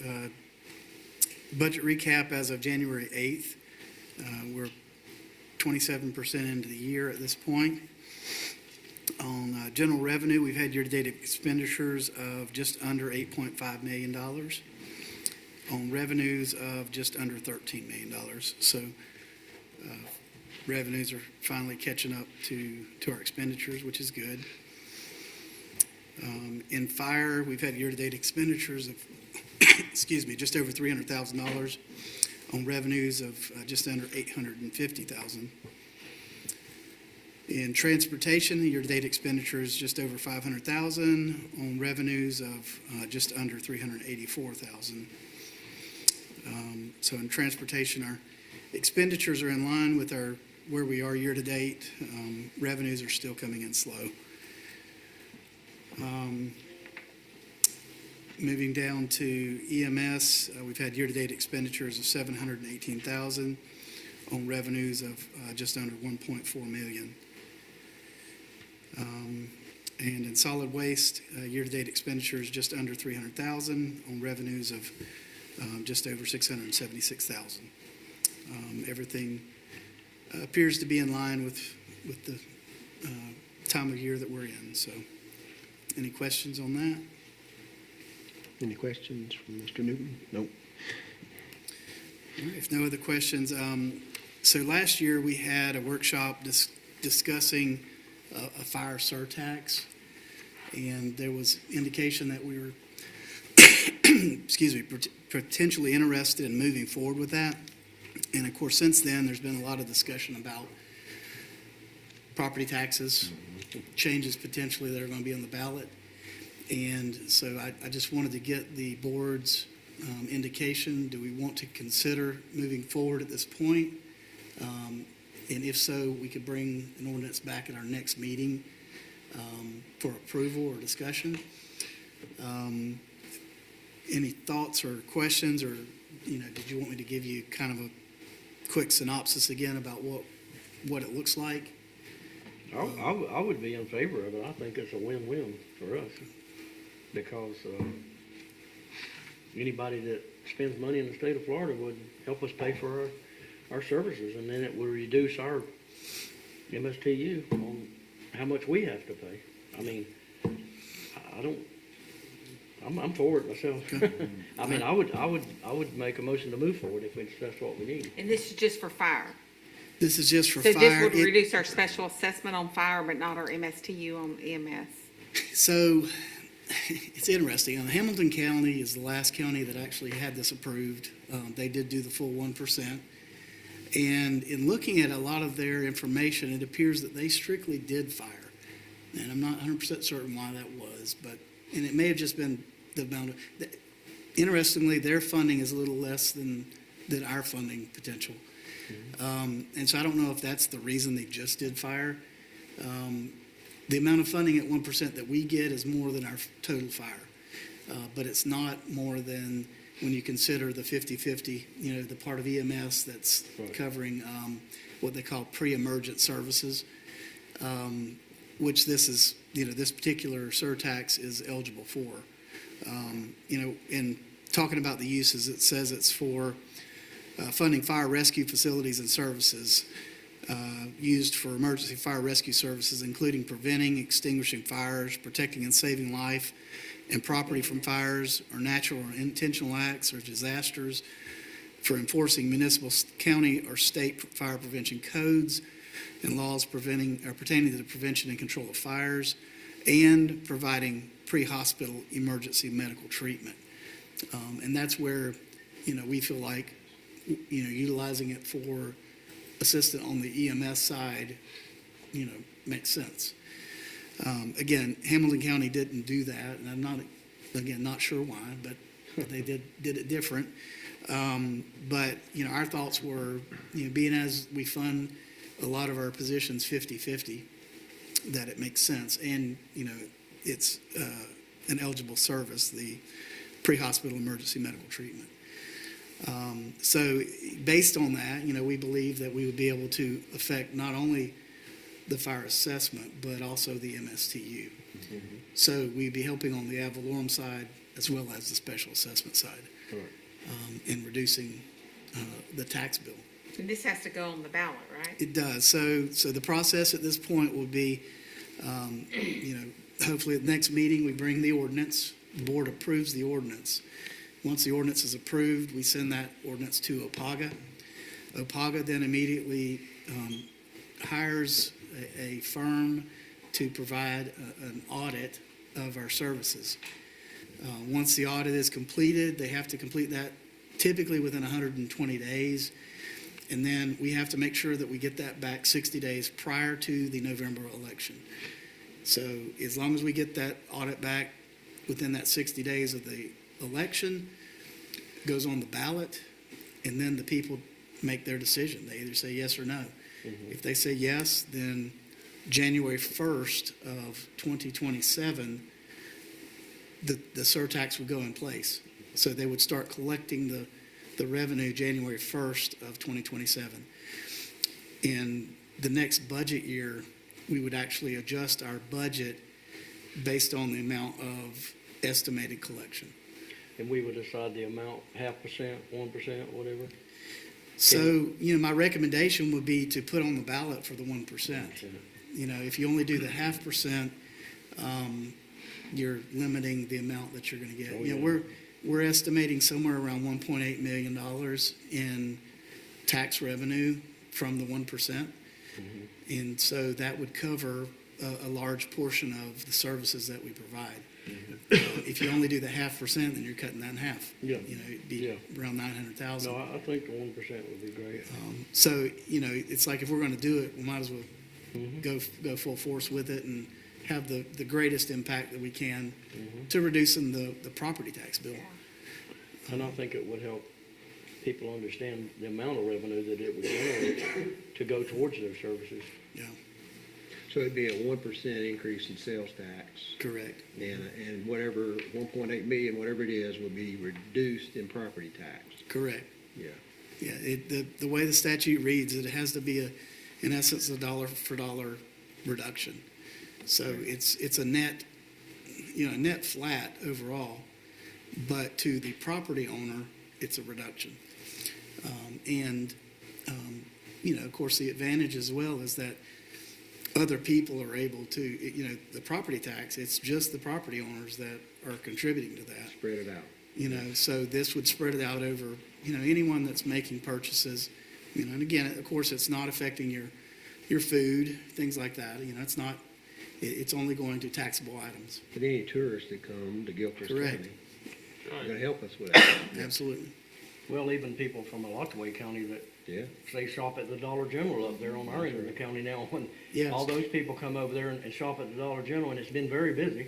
budget recap as of January 8th. We're 27% into the year at this point. On general revenue, we've had year-to-date expenditures of just under $8.5 million. On revenues of just under $13 million. So revenues are finally catching up to our expenditures, which is good. In fire, we've had year-to-date expenditures of, just over $300,000 on revenues of just under $850,000. In transportation, the year-to-date expenditures just over $500,000 on revenues of just under $384,000. So in transportation, our expenditures are in line with where we are year-to-date. Revenues are still coming in slow. Moving down to EMS, we've had year-to-date expenditures of $718,000 on revenues of just under $1.4 million. And in solid waste, year-to-date expenditures just under 300,000 on revenues of just over 676,000. Everything appears to be in line with the time of year that we're in. So, any questions on that?
Any questions from Mr. Newton? Nope.
All right, if no other questions, so last year we had a workshop discussing a fire surtax, and there was indication that we were, excuse me, potentially interested in moving forward with that. And of course, since then, there's been a lot of discussion about property taxes, changes potentially that are going to be on the ballot. And so I just wanted to get the board's indication. Do we want to consider moving forward at this point? And if so, we could bring an ordinance back at our next meeting for approval or discussion. Any thoughts or questions, or, did you want me to give you kind of a quick synopsis again about what it looks like?
I would be in favor of it. I think it's a win-win for us, because anybody that spends money in the state of Florida would help us pay for our services, and then it would reduce our MSTU on how much we have to pay. I mean, I'm for it myself. I mean, I would make a motion to move forward if that's what we need.
And this is just for fire.
This is just for
So
fire.
this would reduce our special assessment on fire, but not our MSTU on EMS.
So it's interesting. Hamilton County is the last county that actually had this approved. They did do the full 1%. And in looking at a lot of their information, it appears that they strictly did fire. And I'm not 100% certain why that was, and it may have just been the amount of, interestingly, their funding is a little less than our funding potential. And so I don't know if that's the reason they just did fire. The amount of funding at 1% that we get is more than our total fire. But it's not more than, when you consider the 50-50, the part of EMS that's covering what they call pre-emergent services, which this is, this particular surtax is eligible for. In talking about the uses, it says it's for funding fire rescue facilities and services used for emergency fire rescue services, including preventing, extinguishing fires, protecting and saving life and property from fires or natural or intentional acts or disasters, for enforcing municipal, county, or state fire prevention codes and laws pertaining to the prevention and control of fires, and providing pre-hospital emergency medical treatment. And that's where, we feel like, utilizing it for assistant on the EMS side, makes sense. Again, Hamilton County didn't do that, and I'm not sure why, but they did it different. But, our thoughts were, being as we fund a lot of our positions 50-50, that it makes sense. And, it's an eligible service, the pre-hospital emergency medical treatment. So based on that, we believe that we would be able to affect not only the fire assessment, but also the MSTU. So we'd be helping on the ad valorem side as well as the special assessment side in reducing the tax bill.
And this has to go on the ballot, right?
It does. So the process at this point will be, hopefully at the next meeting, we bring the ordinance, the board approves the ordinance. Once the ordinance is approved, we send that ordinance to OPAGA. OPAGA then immediately hires a firm to provide an audit of our services. Once the audit is completed, they have to complete that typically within 120 days. And then we have to make sure that we get that back 60 days prior to the November election. So as long as we get that audit back within that 60 days of the election, it goes on the ballot, and then the people make their decision. They either say yes or no. If they say yes, then January 1st of 2027, the surtax would go in place. So they would start collecting the revenue January 1st of 2027. In the next budget year, we would actually adjust our budget based on the amount of estimated collection.
And we would decide the amount, 0.5%, 1%, whatever.
So, my recommendation would be to put on the ballot for the 1%. If you only do the 0.5%, you're limiting the amount that you're going to get.
Oh, yeah.
We're estimating somewhere around $1.8 million in tax revenue from the 1%. And so that would cover a large portion of the services that we provide. If you only do the 0.5%, then you're cutting that in half.
Yeah.
It'd be
Yeah.
around 900,000.
No, I think the 1% would be great.
So, it's like if we're going to do it, we might as well go full force with it and have the greatest impact that we can to reducing the property tax bill.
And I think it would help people understand the amount of revenue that it would generate to go towards those services.
Yeah,
So it'd be a 1% increase in sales tax.
correct.
And whatever, 1.8 million, whatever it is, will be reduced in property tax.
Correct.
Yeah.
Yeah, the way the statute reads, it has to be in essence, a dollar for dollar reduction. So it's a net, net flat overall, but to the property owner, it's a reduction. Of course, the advantage as well is that other people are able to, the property tax, it's just the property owners that are contributing to that.
Spread it out.
So this would spread it out over, anyone that's making purchases, and again, of course, it's not affecting your food, things like that. It's only going to taxable items.
But any tourists that come to Gilchrist
Correct.
County, are going to help us with that.
Absolutely.
Well, even people from Alachua County that
Yeah.
say shop at the Dollar General up there on our end of the county now. When
Yes.
all those people come over there and shop at the Dollar General, and it's been very busy,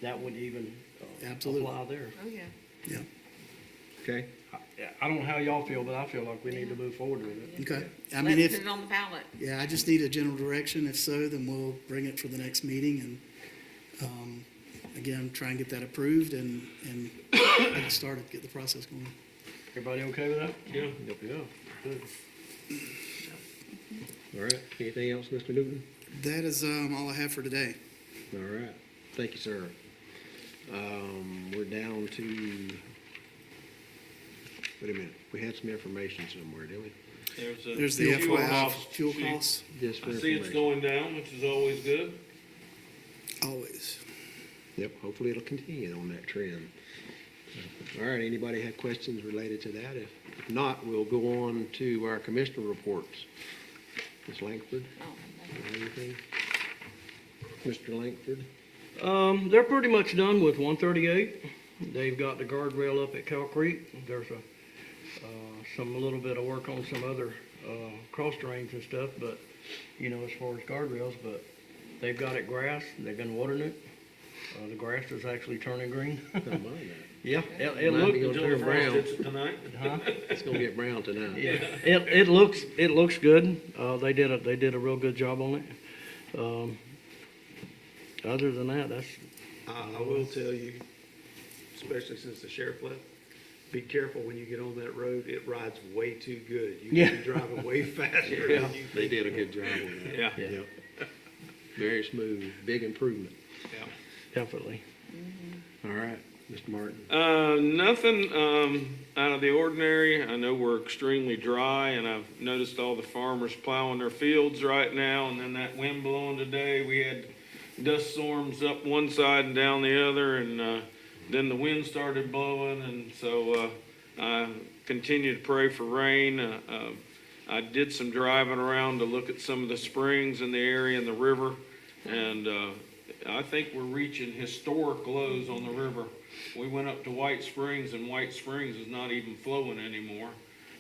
that would even
Absolutely.
apply there.
Oh, yeah.
Yeah.
Okay.
I don't know how y'all feel, but I feel like we need to move forward with it.
Okay. I
Let's
mean,
put it on the ballot.
I just need a general direction. If so, then we'll bring it for the next meeting and, again, try and get that approved and get it started, get the process going.
Everybody okay with that?
Yeah.
Yeah. Good.
All right. Anything else, Mr. Newton?
That is all I have for today.
All right. Thank you, sir. We're down to, wait a minute. We had some information somewhere, didn't we?
There's the
fuel
FYI
cost
fuel
sheet.
costs,
Just for
I see it's
information.
going down, which is always good.
always.
Yep, hopefully it'll continue on that trend. All right, anybody have questions related to that? If not, we'll go on to our commissioner reports. Ms. Langford, anything? Mr. Langford?
They're pretty much done with 138. They've got the guardrail up at Cow Creek. There's a little bit of work on some other cross drains and stuff, but as far as guardrails, but they've got it grass. They've been watering it. The grass is actually turning green.
Don't mind that.
Yeah, it
Might
looks.
be gonna
Until the
turn
frost
brown.
hits it tonight.
Huh?
It's gonna get brown tonight.
Yeah, it looks good. They did a real good job on it. Other than that, that's
I will tell you, especially since the sheriff left, be careful when you get on that road. It rides way too good. You
Yeah.
can be driving way faster than you
They did a good job on that.
Yeah.
Yep. Very smooth, big improvement.
definitely.
All right, Mr. Martin.
Nothing out of the ordinary. I know we're extremely dry, and I've noticed all the farmers plowing their fields right now, and then that wind blowing today, we had dust storms up one side and down the other, and then the wind started blowing, and so I continue to pray for rain. I did some driving around to look at some of the springs in the area and the river, and I think we're reaching historic lows on the river. We went up to White Springs, and White Springs is not even flowing anymore.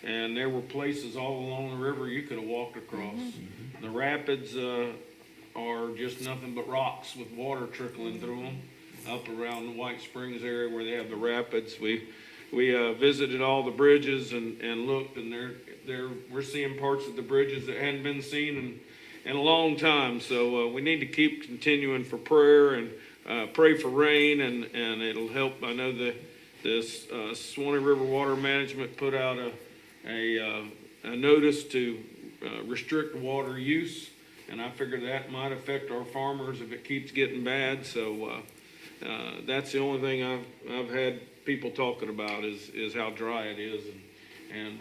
And there were places all along the river you could have walked across. The rapids are just nothing but rocks with water trickling through them up around the White Springs area where they have the rapids. We visited all the bridges and looked, and we're seeing parts of the bridges that hadn't been seen in a long time. So we need to keep continuing for prayer and pray for rain, and it'll help. I know this Swanee River Water Management put out a notice to restrict water use, And I figure that might affect our farmers if it keeps getting bad, so, that's the only thing I've had people talking about is how dry it is and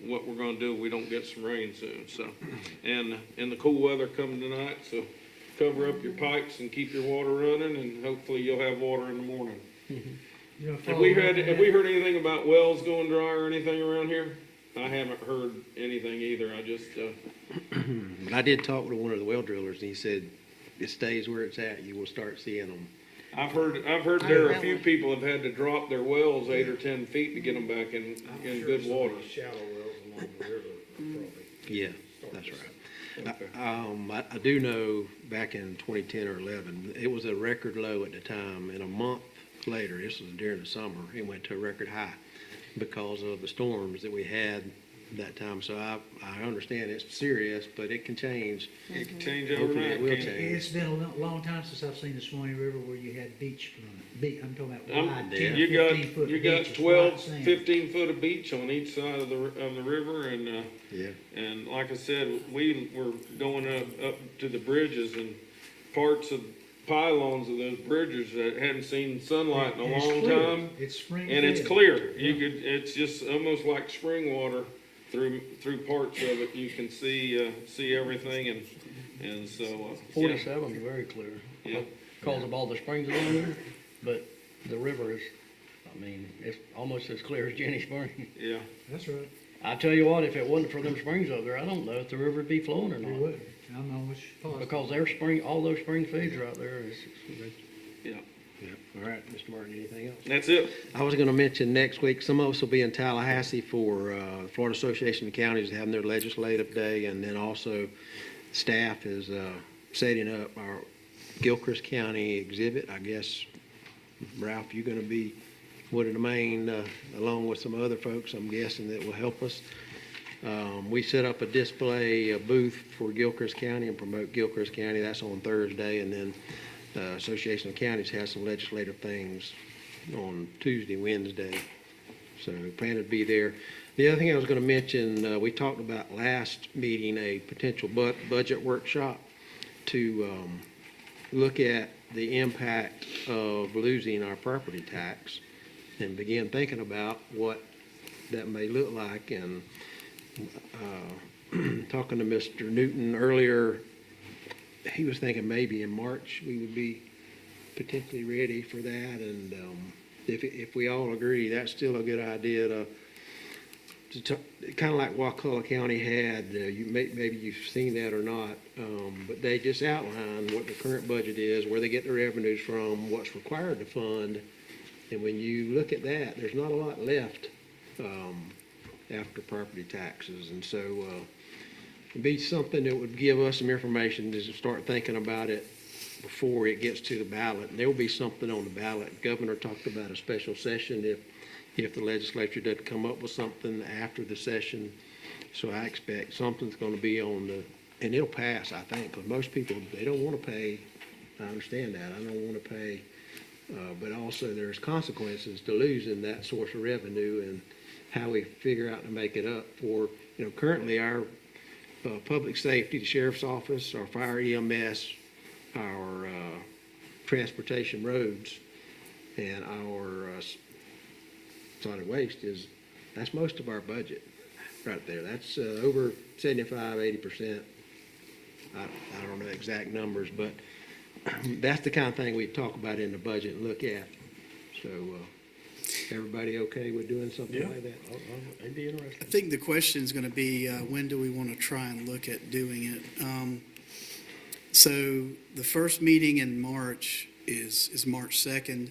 what we're gonna do if we don't get some rain soon, so. And the cool weather coming tonight, so cover up your pipes and keep your water running, and hopefully you'll have water in the morning. Have we heard anything about wells going dry or anything around here? I haven't heard anything either, I just,
But I did talk with one of the well drillers, and he said it stays where it's at, you will start seeing them.
I've heard there are a few people have had to drop their wells 8 or 10 feet to get them back in good water.
Shallow wells along the river probably.
Yeah, that's right. I do know back in 2010 or 11, it was a record low at the time, and a month later, this was during the summer, it went to a record high because of the storms that we had that time. So I understand it's serious, but it can change.
It can change
Hopefully
overnight.
it will
can't it?
change.
It's been a long time since I've seen the Swanee River where you had beach front. I'm talking about wide, 10,
You got
15 foot
you got
beaches,
12,
white sand.
15 foot of beach on each side of the river, and
Yeah.
and like I said, we were going up to the bridges, and parts of pylons of those bridges that hadn't seen sunlight in a
And it's
long
clear.
time,
It's spring.
and it's
fed.
clear. It's just almost like spring water through parts of it. You can see everything, and so yeah.
47 is very clear.
Yeah.
Because of all the springs along there, but the river is, I mean, it's almost as clear as Jenny Spring.
Yeah.
That's right.
I tell you what, if it wasn't for them springs up there, I don't know if the river would be flowing or
You
not.
would. I'm almost positive.
Because their spring, all those spring feeds are out there is,
Yeah.
Yeah. All right, Mr. Martin, anything else?
That's it.
I was going to mention next week, some of us will be in Tallahassee for Florida Association of Counties having their legislative day, and then also staff is setting up our Gilchrist County exhibit. I guess, Ralph, you're going to be one of the main, along with some other folks, I'm guessing, that will help us. We set up a display, a booth for Gilchrist County and promote Gilchrist County. That's on Thursday, and then Association of Counties has some legislative things on Tuesday, Wednesday. So plan to be there. The other thing I was going to mention, we talked about last meeting, a potential budget workshop to look at the impact of losing our property tax and begin thinking about what that may look like. And talking to Mr. Newton earlier, he was thinking maybe in March we would be potentially ready for that. And if we all agree, that's still a good idea to kind of like Wakulla County had. Maybe you've seen that or not, but they just outlined what the current budget is, where they get the revenues from, what's required to fund. And when you look at that, there's not a lot left after property taxes. And so it'd be something that would give us some information to start thinking about it before it gets to the ballot. And there will be something on the ballot. Governor talked about a special session if the legislature doesn't come up with something after the session. So I expect something's going to be on and it'll pass, I think, because most people, they don't want to pay. I understand that. I don't want to pay. But also there's consequences to losing that source of revenue, and how we figure out to make it up for, currently our public safety, the sheriff's office, our fire EMS, our transportation roads, and our solid waste that's most of our budget right there. That's over 75-80%. I don't know exact numbers, but that's the kind of thing we talk about in the budget and look at. So everybody okay with doing something like that?
it'd be
I
interesting.
think the question is going to be, when do we want to try and look at doing it? So the first meeting in March is March 2nd.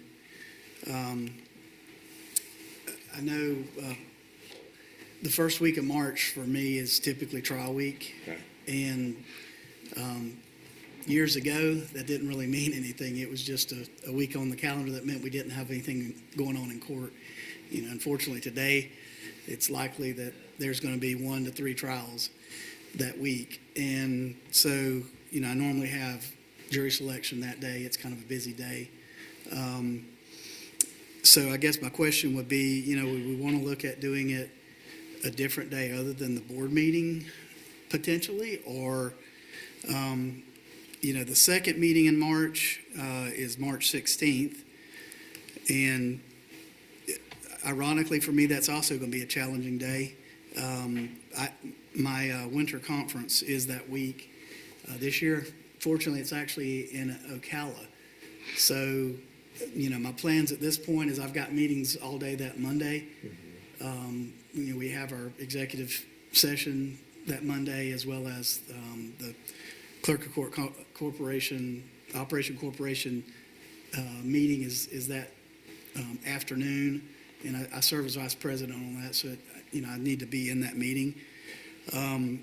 I know the first week of March for me is typically trial week.
Okay.
And years ago, that didn't really mean anything. It was just a week on the calendar that meant we didn't have anything going on in court. Unfortunately today, it's likely that there's going to be 1 to 3 trials that week. And so, I normally have jury selection that day. It's kind of a busy day. So I guess my question would be, we want to look at doing it a different day other than the board meeting potentially, or The second meeting in March is March 16th. And ironically, for me, that's also going to be a challenging day. My winter conference is that week. This year, fortunately, it's actually in Ocala. So, my plans at this point is I've got meetings all day that Monday. We have our executive session that Monday, as well as the Clerk of Court Corporation, Operation Corporation meeting is that afternoon. And I serve as vice president on that, so, I need to be in that meeting.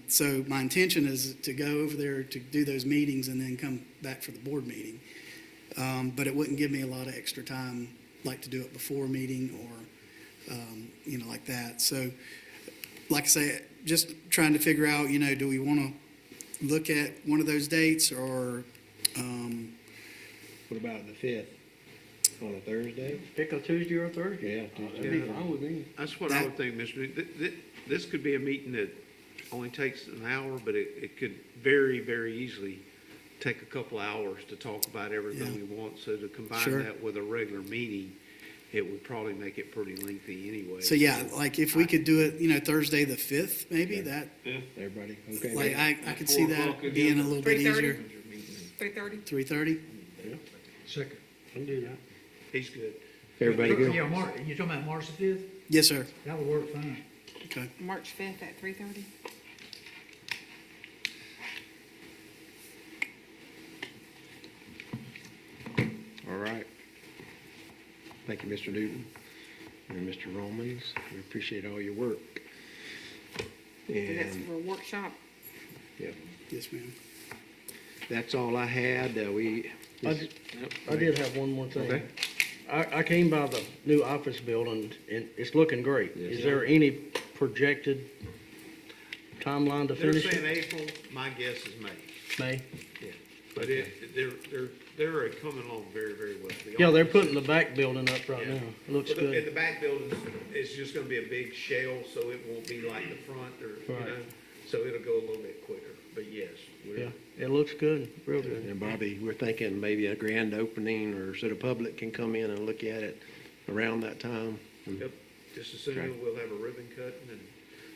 So my intention is to go over there to do those meetings and then come back for the board meeting. But it wouldn't give me a lot of extra time, like to do it before a meeting or, like that. So, like I say, just trying to figure out, do we want to look at one of those dates or,
What about the 5th? On a Thursday?
Pick a Tuesday or a Thursday.
Yeah,
That'd be fine with me.
That's what I would think, Mr. Newton. This could be a meeting that only takes an hour, but it could very, very easily take a couple hours to talk about everything we want. So to combine
Sure.
that with a regular meeting, it would probably make it pretty lengthy anyway.
so yeah, like if we could do it, Thursday the 5th, maybe that,
Everybody, okay?
like I could see
4
that
o'clock
being a
again.
little bit
3:30?
easier.
3:30?
3:30?
Second.
Can do that.
He's good.
Everybody good?
Yeah, you're talking about March the 5th?
Yes, sir.
That would work fine.
Okay.
March 5th at 3:30?
All right. Thank you, Mr. Newton and Mr. Romans. We appreciate all your work.
And that's
And
for a workshop.
Yes, ma'am.
that's all I had.
I did have one more thing.
Okay.
I came by the new office building, and it's looking great.
Yes.
Is there any projected timeline to
They're
finish
saying
it?
April, my guess is May.
May?
But they're coming along very, very well. The
Yeah, they're
office-
putting the back building up right
Yeah.
now. Looks
Well, And
good.
the back building is just gonna be a big shell, so it won't be like the front or,
Right.
so it'll go a little bit quicker. But yes,
Yeah, it looks good, real good.
And Bobby, we're thinking maybe a grand opening, or so the public can come in and look at it around that time.
Yep, just as soon as we'll have a ribbon cutting and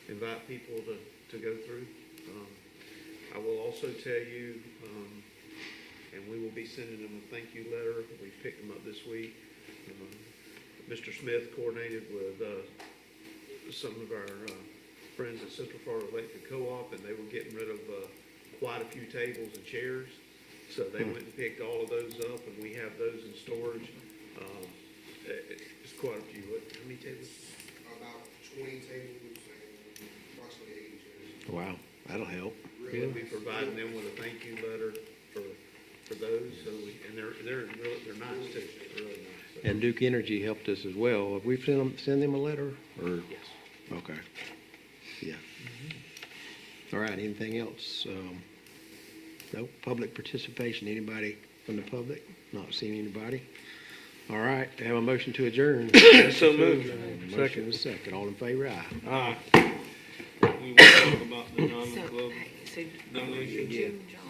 invite people to go through. I will also tell you, and we will be sending them a thank you letter. We picked them up this week. Mr. Smith coordinated with some of our friends at Central Florida Electric Co-op, and they were getting rid of quite a few tables and chairs. So they went and picked all of those up, and we have those in storage. It's quite a few. How many tables?
About 20 tables and approximately 80 chairs.
Wow, that'll help.
We'll be providing them with a thank you letter for those. So they're nice too. They're really nice.
And Duke Energy helped us as well. Have we send them a letter, or?
Yes.
Okay. Yeah. All right, anything else? No, public participation, anybody from the public? Not seeing anybody? All right, have a motion to adjourn.
So moved.
Motion and a second, all in favor, aye.
We will talk about the Diamond
So,
Club
hey, so
donation.
June, John.